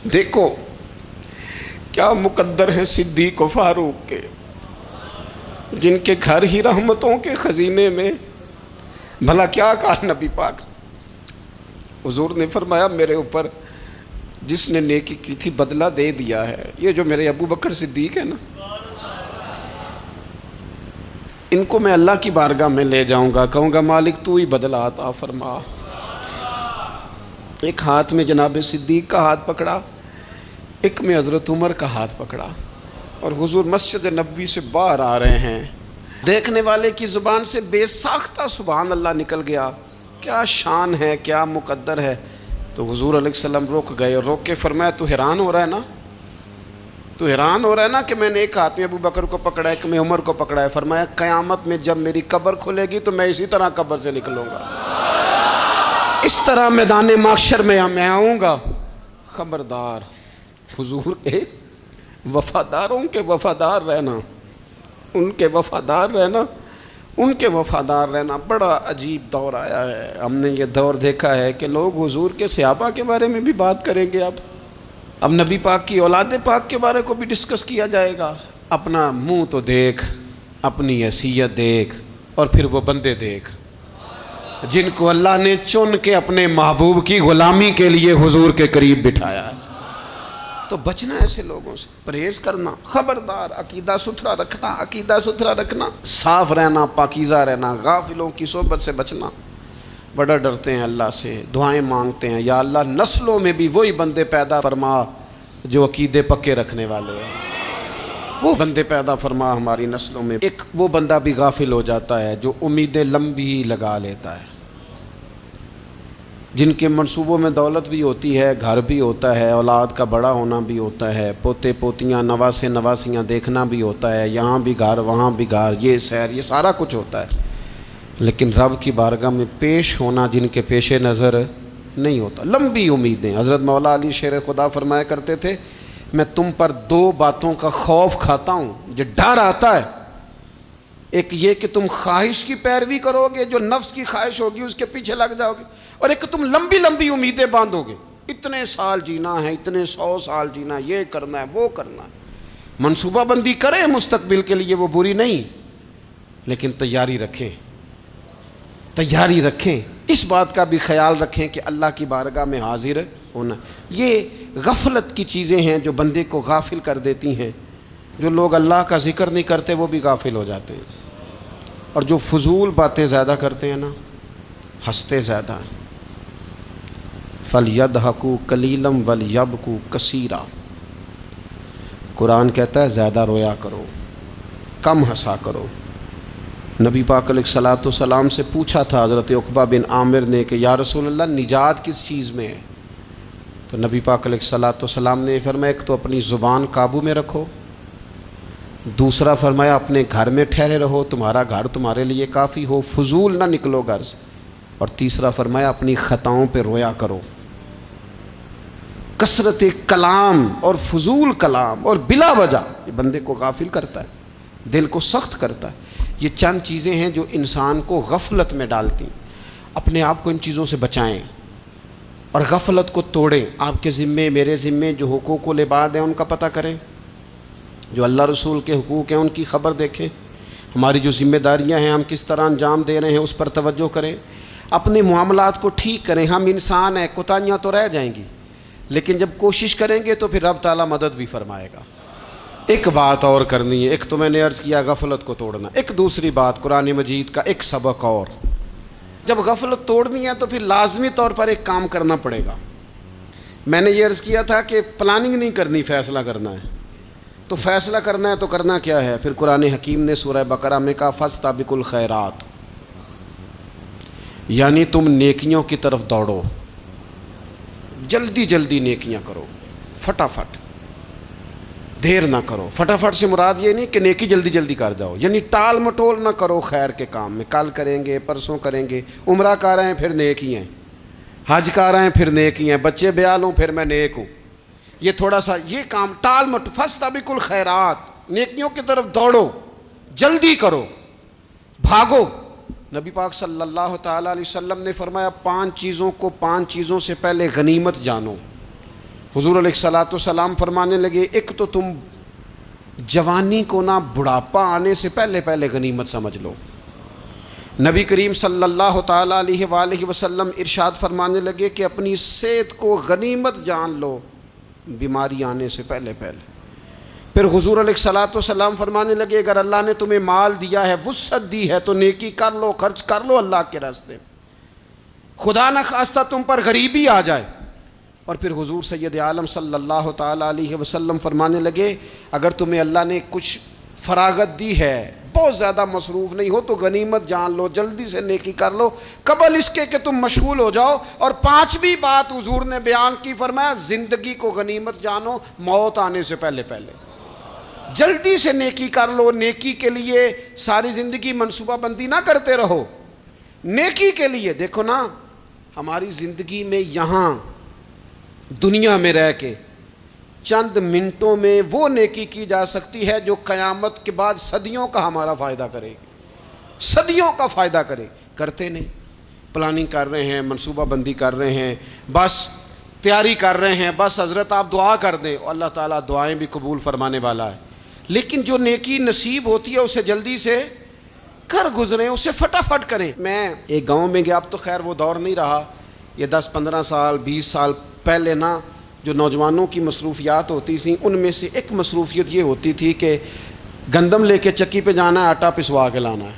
دیکھو کیا مقدر ہے صدیق و فاروق کے، جن کے گھر ہی رحمتوں کے خزینے میں، بھلا کیا کہا نبی پاک، حضور نے فرمایا میرے اوپر جس نے نیکی کی تھی بدلہ دے دیا ہے، یہ جو میرے ابو بکر صدیق ہے نا، ان کو میں اللہ کی بارگاہ میں لے جاؤں گا، کہوں گا مالک تو ہی بدلہ عطا فرما۔ ایک ہاتھ میں جناب صدیق کا ہاتھ پکڑا، ایک میں حضرت عمر کا ہاتھ پکڑا، اور حضور مسجد نبوی سے باہر آ رہے ہیں، دیکھنے والے کی زبان سے بے ساختہ سبحان اللہ نکل گیا، کیا شان ہے کیا مقدر ہے، تو حضور علیہ السلام رک گئے، اور روک کے فرمایا تو حیران ہو رہا ہے نا، تو حیران ہو رہا ہے نا کہ میں نے ایک ہاتھ میں ابو بکر کو پکڑا ہے، ایک میں عمر کو پکڑا ہے، فرمایا قیامت میں جب میری قبر کھلے گی تو میں اسی طرح قبر سے نکلوں گا، اس طرح میدان محشر میں آؤں گا، خبردار حضور کے وفاداروں کے وفادار رہنا، ان کے وفادار رہنا، ان کے وفادار رہنا۔ بڑا عجیب دور آیا ہے، ہم نے یہ دور دیکھا ہے کہ لوگ حضور کے صحابہ کے بارے میں بھی بات کریں گے، اب نبی پاک کی اولاد پاک کے بارے کو بھی ڈسکس کیا جائے گا۔ اپنا منہ تو دیکھ، اپنی حیثیت دیکھ، اور پھر وہ بندے دیکھ جن کو اللہ نے چن کے اپنے محبوب کی غلامی کے لیے حضور کے قریب بٹھایا ہے۔ تو بچنا ایسے لوگوں سے، پرہیز کرنا، خبردار عقیدہ ستھرا رکھنا، عقیدہ ستھرا رکھنا، صاف رہنا، پاکیزہ رہنا، غافلوں کی صحبت سے بچنا۔ بڑا ڈرتے ہیں اللہ سے، دعائیں مانگتے ہیں، یا اللہ نسلوں میں بھی وہی بندے پیدا فرما جو عقیدے پکے رکھنے والے ہیں، وہ بندے پیدا فرما ہماری نسلوں میں۔ ایک وہ بندہ بھی غافل ہو جاتا ہے جو امیدیں لمبی لگا لیتا ہے، جن کے منصوبوں میں دولت بھی ہوتی ہے، گھر بھی ہوتا ہے، اولاد کا بڑا ہونا بھی ہوتا ہے، پوتے پوتیاں نواسے نواسیاں دیکھنا بھی ہوتا ہے، یہاں بھی گھر وہاں بھی گھر، یہ سیر، یہ سارا کچھ ہوتا ہے، لیکن رب کی بارگاہ میں پیش ہونا جن کے پیش نظر نہیں ہوتا۔ لمبی امیدیں۔ حضرت مولا علی شیر خدا فرمایا کرتے تھے، میں تم پر دو باتوں کا خوف کھاتا ہوں، جو ڈر آتا ہے، ایک یہ کہ تم خواہش کی پیروی کرو گے، جو نفس کی خواہش ہوگی اس کے پیچھے لگ جاؤ گے، اور ایک کہ تم لمبی لمبی امیدیں باندھو گے، اتنے سال جینا ہے، اتنے 100 سال جینا ہے، یہ کرنا ہے وہ کرنا ہے۔ منصوبہ بندی کریں مستقبل کے لیے، وہ بری نہیں، لیکن تیاری رکھیں، تیاری رکھیں، اس بات کا بھی خیال رکھیں کہ اللہ کی بارگاہ میں حاضر ہونا۔ یہ غفلت کی چیزیں ہیں جو بندے کو غافل کر دیتی ہیں۔ جو لوگ اللہ کا ذکر نہیں کرتے وہ بھی غافل ہو جاتے ہیں، اور جو فضول باتیں زیادہ کرتے ہیں نا، ہنستے زیادہ ہیں۔ فَلْيَضْحَكُوا قَلِيلًا وَلْيَبْكُوا كَثِيرًا، قرآن کہتا ہے زیادہ رویا کرو، کم ہنسا کرو۔ نبی پاک علیہ الصلوۃ والسلام سے پوچھا تھا حضرت عقبہ بن عامر نے کہ یا رسول اللہ نجات کس چیز میں ہے؟ تو نبی پاک علیہ الصلوۃ والسلام نے فرمایا ایک تو اپنی زبان قابو میں رکھو، دوسرا فرمایا اپنے گھر میں ٹھہرے رہو، تمہارا گھر تمہارے لیے کافی ہو، فضول نہ نکلو گھر سے، اور تیسرا فرمایا اپنی خطاؤں پہ رویا کرو۔ کثرت کلام اور فضول کلام اور بلا وجہ یہ بندے کو غافل کرتا ہے، دل کو سخت کرتا ہے۔ یہ چند چیزیں ہیں جو انسان کو غفلت میں ڈالتی ہیں۔ اپنے آپ کو ان چیزوں سے بچائیں اور غفلت کو توڑیں۔ آپ کے ذمے، میرے ذمے جو حقوق و العباد ہیں ان کا پتہ کریں، جو اللہ رسول کے حقوق ہیں ان کی خبر دیکھیں، ہماری جو ذمہ داریاں ہیں ہم کس طرح انجام دے رہے ہیں اس پر توجہ کریں، اپنے معاملات کو ٹھیک کریں۔ ہم انسان ہیں، کوتاہیاں تو رہ جائیں گی، لیکن جب کوشش کریں گے تو پھر رب تعالیٰ مدد بھی فرمائے گا۔ ایک بات اور کرنی ہے، ایک تو میں نے عرض کیا غفلت کو توڑنا، ایک دوسری بات قرآن مجید کا ایک سبق اور، جب غفلت توڑنی ہے تو پھر لازمی طور پر ایک کام کرنا پڑے گا۔ میں نے یہ عرض کیا تھا کہ پلاننگ نہیں کرنی، فیصلہ کرنا ہے، تو فیصلہ کرنا ہے تو کرنا کیا ہے؟ پھر قرآن حکیم نے سورہ بقرہ میں کہا فاستبقوا الخیرات، یعنی تم نیکیوں کی طرف دوڑو، جلدی جلدی نیکیاں کرو، فٹافٹ، دیر نہ کرو۔ فٹافٹ سے مراد یہ نہیں کہ نیکی جلدی جلدی کر جاؤ، یعنی ٹال مٹول نہ کرو خیر کے کام میں، کل کریں گے پرسوں کریں گے، عمرہ کر رہے ہیں پھر نیکی ہیں، حج کر رہے ہیں پھر نیکی ہیں، بچے بیال ہوں پھر میں نیک ہوں، یہ تھوڑا سا یہ کام ٹال مٹ، فاستبقوا الخیرات، نیکیوں کی طرف دوڑو، جلدی کرو، بھاگو۔ نبی پاک صلی اللہ تعالیٰ علیہ وسلم نے فرمایا 5 چیزوں کو 5 چیزوں سے پہلے غنیمت جانو۔ حضور علیہ الصلوۃ والسلام فرمانے لگے ایک تو تم جوانی کو نہ بڑھاپا آنے سے پہلے پہلے غنیمت سمجھ لو۔ نبی کریم صلی اللہ تعالیٰ علیہ وآلہ وسلم ارشاد فرمانے لگے کہ اپنی صحت کو غنیمت جان لو، بیماری آنے سے پہلے پہلے۔ پھر حضور علیہ الصلوۃ والسلام فرمانے لگے اگر اللہ نے تمہیں مال دیا ہے، وسعت دی ہے، تو نیکی کر لو، خرچ کر لو اللہ کے راستے، خدا نہ خواستہ تم پر غریبی آ جائے۔ اور پھر حضور سید عالم صلی اللہ تعالیٰ علیہ وسلم فرمانے لگے اگر تمہیں اللہ نے کچھ فراغت دی ہے، بہت زیادہ مصروف نہیں ہو، تو غنیمت جان لو، جلدی سے نیکی کر لو قبل اس کے کہ تم مشغول ہو جاؤ۔ اور 5ویں بات حضور نے بیان کی، فرمایا زندگی کو غنیمت جانو، موت آنے سے پہلے پہلے جلدی سے نیکی کر لو۔ نیکی کے لیے ساری زندگی منصوبہ بندی نہ کرتے رہو، نیکی کے لیے دیکھو نا، ہماری زندگی میں یہاں دنیا میں رہ کے چند منٹوں میں وہ نیکی کی جا سکتی ہے جو قیامت کے بعد صدیوں کا ہمارا فائدہ کرے گی، صدیوں کا فائدہ کرے، کرتے نہیں۔ پلاننگ کر رہے ہیں، منصوبہ بندی کر رہے ہیں، بس تیاری کر رہے ہیں، بس حضرت آپ دعا کر دیں، اللہ تعالیٰ دعائیں بھی قبول فرمانے والا ہے، لیکن جو نیکی نصیب ہوتی ہے اسے جلدی سے کر گزریں، اسے فٹافٹ کریں۔ میں ایک گاؤں میں گیا، اب تو خیر وہ دور نہیں رہا، یہ 10-15 سال 20 سال پہلے نا جو نوجوانوں کی مصروفیات ہوتی تھیں ان میں سے ایک مصروفیت یہ ہوتی تھی کہ گندم لے کے چکی پہ جانا ہے، آٹا پسوا کے لانا ہے۔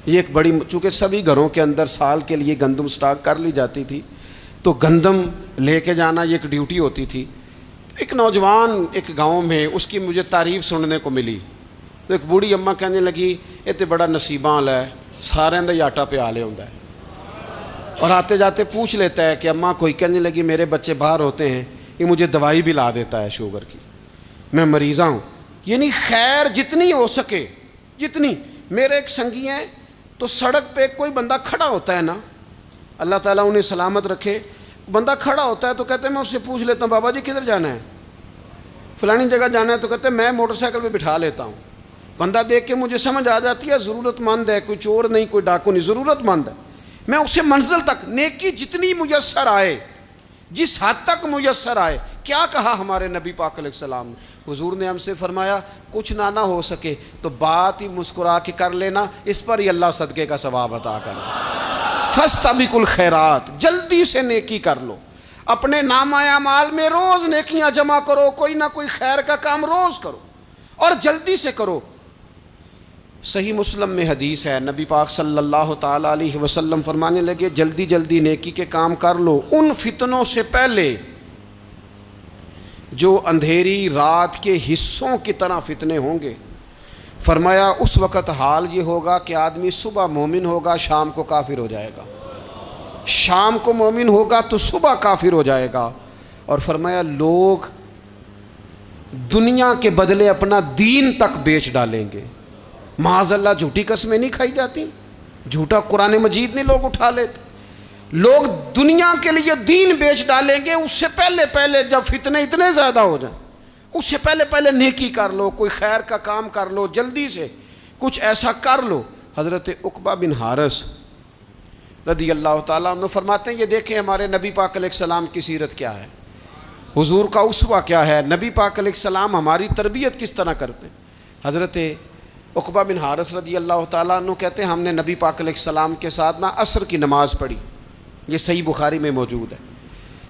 یہ ایک بڑی، چونکہ سبھی گھروں کے اندر سال کے لیے گندم سٹاک کر لی جاتی تھی، تو گندم لے کے جانا یہ ایک ڈیوٹی ہوتی تھی۔ ایک نوجوان ایک گاؤں میں، اس کی مجھے تعریف سننے کو ملی، تو ایک بوڑھی اماں کہنے لگی یہ تو بڑا نصیباں والا ہے، سارے دا آٹا پیا لے ہوندا ہے، اور آتے جاتے پوچھ لیتا ہے کہ اماں کوئی کہنے لگی میرے بچے باہر ہوتے ہیں، یہ مجھے دوائی بھی لا دیتا ہے شوگر کی، میں مریضہ ہوں. یعنی خیر جتنی ہو سکے جتنی. میرے ایک سنگی ہیں تو سڑک پہ کوئی بندہ کھڑا ہوتا ہے نا، اللہ تعالیٰ انہیں سلامت رکھے، بندہ کھڑا ہوتا ہے تو کہتے ہیں میں اس سے پوچھ لیتا ہوں بابا جی کدھر جانا ہے، فلانی جگہ جانا ہے، تو کہتے ہیں میں موٹر سائیکل پہ بٹھا لیتا ہوں. بندہ دیکھ کے مجھے سمجھ آ جاتی ہے ضرورت مند ہے، کوئی چور نہیں، کوئی ڈاکو نہیں، ضرورت مند ہے. میں اسے منزل تک نیکی جتنی میسر آئے، جس حد تک میسر آئے. کیا کہا ہمارے نبی پاک علیہ السلام نے؟ حضور نے ہم سے فرمایا کچھ نہ ہو سکے تو بات ہی مسکرا کے کر لینا، اس پر ہی اللہ صدقے کا ثواب عطا کر دے. فاستبقوا الخیرات، جلدی سے نیکی کر لو. اپنے نامہ اعمال میں روز نیکیاں جمع کرو، کوئی نہ کوئی خیر کا کام روز کرو اور جلدی سے کرو. صحیح مسلم میں حدیث ہے، نبی پاک صلی اللہ تعالیٰ علیہ وسلم فرمانے لگے جلدی جلدی نیکی کے کام کر لو ان فتنوں سے پہلے جو اندھیری رات کے حصوں کی طرح فتنے ہوں گے. فرمایا اس وقت حال یہ ہوگا کہ آدمی صبح مومن ہوگا، شام کو کافر ہو جائے گا، شام کو مومن ہوگا تو صبح کافر ہو جائے گا. اور فرمایا لوگ دنیا کے بدلے اپنا دین تک بیچ ڈالیں گے. معاذ اللہ جھوٹی قسمیں نہیں کھائی جاتی، جھوٹا قرآن مجید نہیں لوگ اٹھا لیتے. لوگ دنیا کے لیے دین بیچ ڈالیں گے. اس سے پہلے جب فتنے اتنے زیادہ ہو جائیں، اس سے پہلے نیکی کر لو، کوئی خیر کا کام کر لو، جلدی سے کچھ ایسا کر لو. حضرت عقبہ بن حارث رضی اللہ تعالیٰ عنہ فرماتے ہیں یہ دیکھیں ہمارے نبی پاک علیہ السلام کی سیرت کیا ہے، حضور کا اسوہ کیا ہے، نبی پاک علیہ السلام ہماری تربیت کس طرح کرتے ہیں. حضرت عقبہ بن حارث رضی اللہ تعالیٰ عنہ کہتے ہیں ہم نے نبی پاک علیہ السلام کے ساتھ عصر کی نماز پڑھی، یہ صحیح بخاری میں موجود ہے.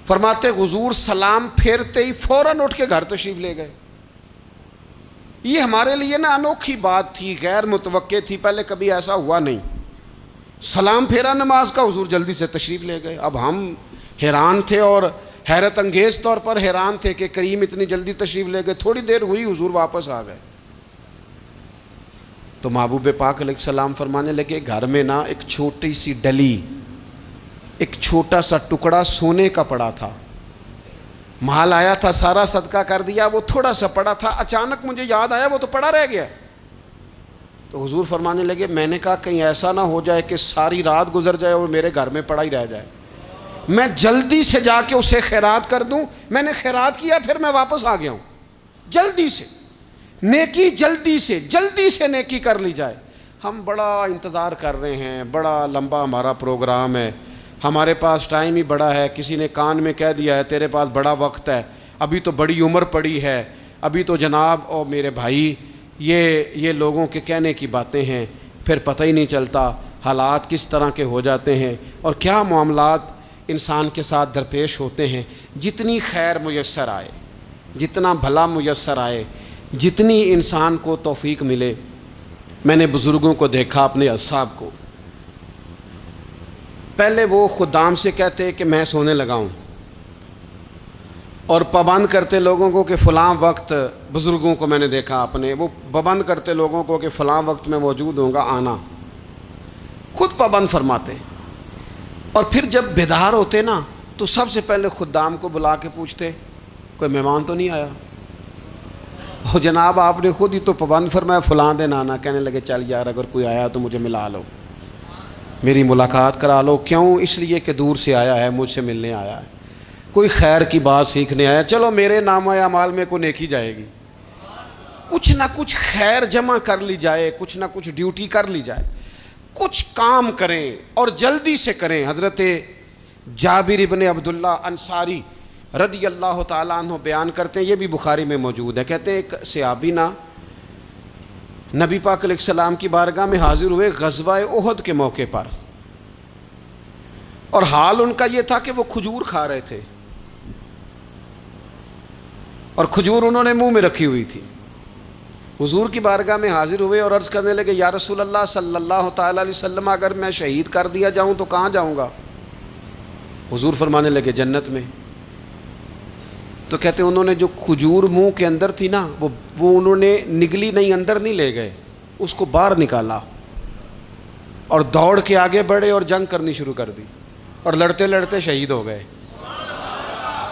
فرماتے حضور سلام پھیرتے ہی فوراً اٹھ کے گھر تشریف لے گئے. یہ ہمارے لیے انوکھی بات تھی، غیر متوقع تھی، پہلے کبھی ایسا ہوا نہیں. سلام پھیرا نماز کا، حضور جلدی سے تشریف لے گئے. اب ہم حیران تھے اور حیرت انگیز طور پر حیران تھے کہ کریم اتنی جلدی تشریف لے گئے. تھوڑی دیر ہوئی حضور واپس آ گئے تو محبوب پاک علیہ السلام فرمانے لگے گھر میں ایک چھوٹی سی ڈلی، ایک چھوٹا سا ٹکڑا سونے کا پڑا تھا، مال آیا تھا سارا صدقہ کر دیا، وہ تھوڑا سا پڑا تھا، اچانک مجھے یاد آیا وہ تو پڑا رہ گیا. تو حضور فرمانے لگے میں نے کہا کہیں ایسا نہ ہو جائے کہ ساری رات گزر جائے اور میرے گھر میں پڑا ہی رہ جائے، میں جلدی سے جا کے اسے خیرات کر دوں. میں نے خیرات کیا پھر میں واپس آ گیا ہوں. جلدی سے نیکی، جلدی سے نیکی کر لی جائے. ہم بڑا انتظار کر رہے ہیں، بڑا لمبا ہمارا پروگرام ہے، ہمارے پاس ٹائم ہی بڑا ہے. کسی نے کان میں کہہ دیا ہے تیرے پاس بڑا وقت ہے، ابھی تو بڑی عمر پڑی ہے، ابھی تو جناب او میرے بھائی یہ لوگوں کے کہنے کی باتیں ہیں. پھر پتہ ہی نہیں چلتا حالات کس طرح کے ہو جاتے ہیں اور کیا معاملات انسان کے ساتھ درپیش ہوتے ہیں. جتنی خیر میسر آئے، جتنا بھلا میسر آئے، جتنی انسان کو توفیق ملے. میں نے بزرگوں کو دیکھا، اپنے اصحاب کو، پہلے وہ خدام سے کہتے کہ میں سونے لگا ہوں اور پابند کرتے لوگوں کو کہ فلاں وقت، بزرگوں کو میں نے دیکھا اپنے، وہ پابند کرتے لوگوں کو کہ فلاں وقت میں موجود ہوں گا آنا، خود پابند فرماتے. اور پھر جب بیدار ہوتے تو سب سے پہلے خدام کو بلا کے پوچھتے کوئی مہمان تو نہیں آیا. اور جناب آپ نے خود ہی تو پابند فرمایا فلاں دن آنا. کہنے لگے چل یار اگر کوئی آیا تو مجھے ملا لو، میری ملاقات کرا لو. کیوں؟ اس لیے کہ دور سے آیا ہے، مجھ سے ملنے آیا ہے، کوئی خیر کی بات سیکھنے آیا. چلو میرے نامہ اعمال میں کوئی نیکی جائے گی. کچھ نہ کچھ خیر جمع کر لی جائے، کچھ نہ کچھ ڈیوٹی کر لی جائے، کچھ کام کریں اور جلدی سے کریں. حضرت جابر ابن عبداللہ انصاری رضی اللہ تعالیٰ عنہ بیان کرتے ہیں، یہ بھی بخاری میں موجود ہے. کہتے ہیں ایک صحابی نبی پاک علیہ السلام کی بارگاہ میں حاضر ہوئے غزوہ احد کے موقع پر، اور حال ان کا یہ تھا کہ وہ کھجور کھا رہے تھے اور کھجور انہوں نے منہ میں رکھی ہوئی تھی. حضور کی بارگاہ میں حاضر ہوئے اور عرض کرنے لگے یا رسول اللہ صلی اللہ تعالیٰ علیہ وسلم اگر میں شہید کر دیا جاؤں تو کہاں جاؤں گا؟ حضور فرمانے لگے جنت میں. تو کہتے ہیں انہوں نے جو کھجور منہ کے اندر تھی وہ انہوں نے نگلی نہیں، اندر نہیں لے گئے، اس کو باہر نکالا اور دوڑ کے آگے بڑھے اور جنگ کرنی شروع کر دی. اور لڑتے لڑتے شہید ہو گئے۔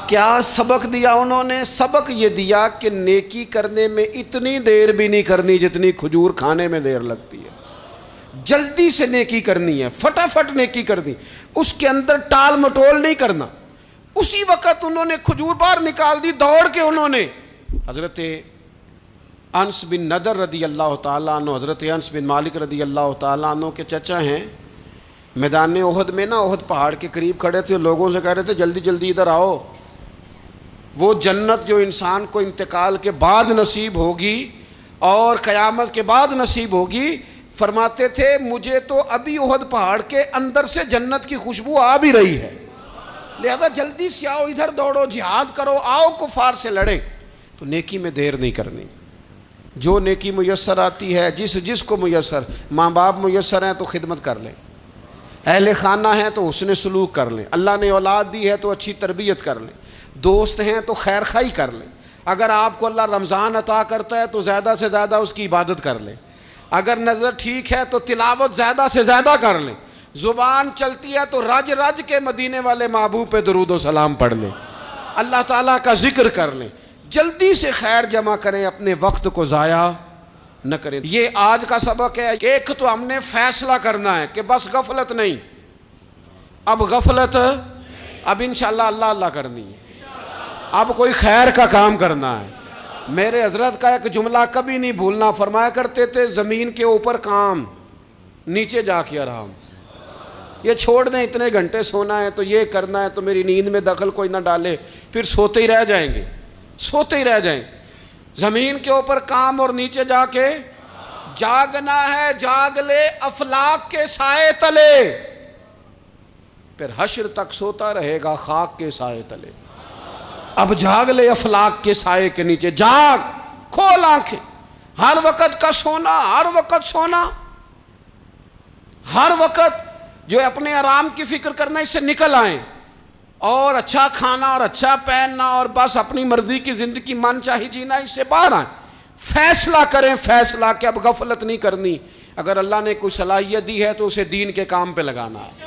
کیا سبق دیا انہوں نے؟ سبق یہ دیا کہ نیکی کرنے میں اتنی دیر بھی نہیں کرنی جتنی کھجور کھانے میں دیر لگتی ہے۔ جلدی سے نیکی کرنی ہے، فٹافٹ نیکی کرنی، اس کے اندر ٹال مٹول نہیں کرنا۔ اسی وقت انہوں نے کھجور باہر نکال دی، دوڑ کے انہوں نے حضرت انس بن نضر رضی اللہ تعالیٰ عنہ، حضرت انس بن مالک رضی اللہ تعالیٰ عنہ کے چچا ہیں، میدان احد میں نا، احد پہاڑ کے قریب کھڑے تھے، لوگوں سے کہہ رہے تھے جلدی جلدی ادھر آؤ، وہ جنت جو انسان کو انتقال کے بعد نصیب ہوگی اور قیامت کے بعد نصیب ہوگی، فرماتے تھے مجھے تو ابھی احد پہاڑ کے اندر سے جنت کی خوشبو آ بھی رہی ہے، لہذا جلدی سے آؤ، ادھر دوڑو، جہاد کرو، آؤ کفار سے لڑیں۔ تو نیکی میں دیر نہیں کرنی، جو نیکی میسر آتی ہے، جس کو میسر، ماں باپ میسر ہیں تو خدمت کر لیں، اہل خانہ ہیں تو حسن سلوک کر لیں، اللہ نے اولاد دی ہے تو اچھی تربیت کر لیں، دوست ہیں تو خیر خواہی کر لیں، اگر آپ کو اللہ رمضان عطا کرتا ہے تو زیادہ سے زیادہ اس کی عبادت کر لیں، اگر نظر ٹھیک ہے تو تلاوت زیادہ سے زیادہ کر لیں، زبان چلتی ہے تو رج رج کے مدینے والے محبوب پہ درود و سلام پڑھ لیں، اللہ تعالیٰ کا ذکر کر لیں، جلدی سے خیر جمع کریں، اپنے وقت کو ضائع نہ کریں۔ یہ آج کا سبق ہے۔ ایک تو ہم نے فیصلہ کرنا ہے کہ بس غفلت نہیں، اب غفلت، اب انشاءاللہ اللہ اللہ کرنی ہے، اب کوئی خیر کا کام کرنا ہے۔ میرے حضرت کا ایک جملہ کبھی نہیں بھولنا، فرمایا کرتے تھے زمین کے اوپر کام، نیچے جا کے آرام۔ یہ چھوڑ دیں اتنے گھنٹے سونا ہے تو یہ کرنا ہے تو میری نیند میں دخل کوئی نہ ڈالے، پھر سوتے ہی رہ جائیں گے، سوتے ہی رہ جائیں۔ زمین کے اوپر کام اور نیچے جا کے جاگنا ہے، جاگ لے افلاک کے سائے تلے، پھر حشر تک سوتا رہے گا خاک کے سائے تلے۔ اب جاگ لے افلاک کے سائے کے نیچے، جاگ، کھول آنکھیں، ہر وقت کا سونا، ہر وقت سونا، ہر وقت جو اپنے آرام کی فکر کرنا، اس سے نکل آئیں، اور اچھا کھانا اور اچھا پہننا اور بس اپنی مرضی کی زندگی من چاہی جینا، اس سے باہر آئیں، فیصلہ کریں، فیصلہ کہ اب غفلت نہیں کرنی۔ اگر اللہ نے کوئی صلاحیت دی ہے تو اسے دین کے کام پہ لگانا ہے،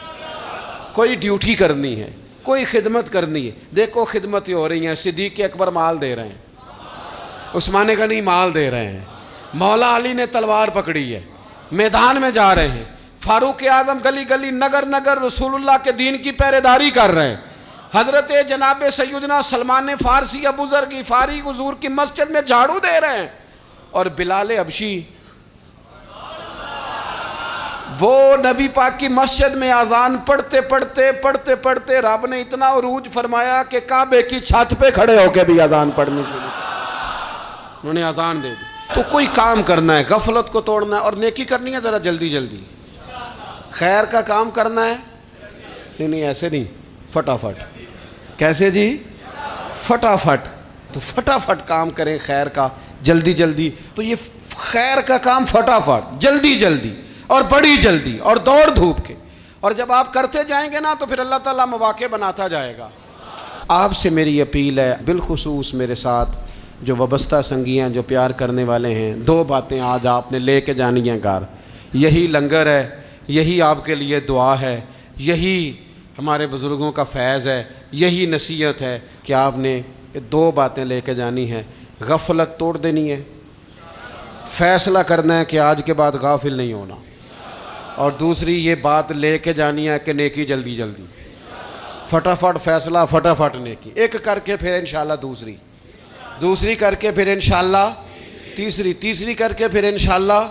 کوئی ڈیوٹی کرنی ہے، کوئی خدمت کرنی ہے۔ دیکھو خدمتیں ہو رہی ہیں، صدیق اکبر مال دے رہے ہیں، عثمان غنی مال دے رہے ہیں، مولا علی نے تلوار پکڑی ہے، میدان میں جا رہے ہیں، فاروق اعظم گلی گلی نگر نگر رسول اللہ کے دین کی پہرے داری کر رہے ہیں، حضرت جناب سیدنا سلمان فارسی ابو ذر غفاری حضور کی مسجد میں جھاڑو دے رہے ہیں، اور بلال حبشی وہ نبی پاک کی مسجد میں اذان پڑھتے پڑھتے پڑھتے پڑھتے رب نے اتنا عروج فرمایا کہ کعبے کی چھت پہ کھڑے ہو کے بھی اذان پڑھنی شروع، انہوں نے اذان دے دی۔ تو کوئی کام کرنا ہے، غفلت کو توڑنا ہے اور نیکی کرنی ہے، ذرا جلدی جلدی خیر کا کام کرنا ہے، نہیں ایسے نہیں، فٹافٹ۔ کیسے جی؟ فٹافٹ۔ تو فٹافٹ کام کریں خیر کا، جلدی جلدی۔ تو یہ خیر کا کام فٹافٹ، جلدی جلدی اور بڑی جلدی اور دوڑ دھوپ کے، اور جب آپ کرتے جائیں گے نا تو پھر اللہ تعالیٰ مواقع بناتا جائے گا۔ آپ سے میری اپیل ہے، بالخصوص میرے ساتھ جو وابستہ سنگی ہیں، جو پیار کرنے والے ہیں، دو باتیں آج آپ نے لے کے جانی ہیں گھر۔ یہی لنگر ہے، یہی آپ کے لیے دعا ہے، یہی ہمارے بزرگوں کا فیض ہے، یہی نصیحت ہے کہ آپ نے یہ دو باتیں لے کے جانی ہیں۔ غفلت توڑ دینی ہے، فیصلہ کرنا ہے کہ آج کے بعد غافل نہیں ہونا، اور دوسری یہ بات لے کے جانی ہے کہ نیکی جلدی جلدی، فٹافٹ فیصلہ، فٹافٹ نیکی، ایک کر کے پھر انشاءاللہ دوسری کر کے پھر انشاءاللہ تیسری کر کے پھر انشاءاللہ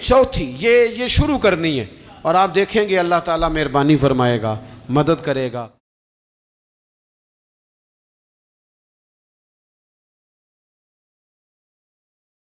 چوتھی، یہ شروع کرنی ہے، اور آپ دیکھیں گے اللہ تعالیٰ مہربانی فرمائے گا، مدد کرے گا۔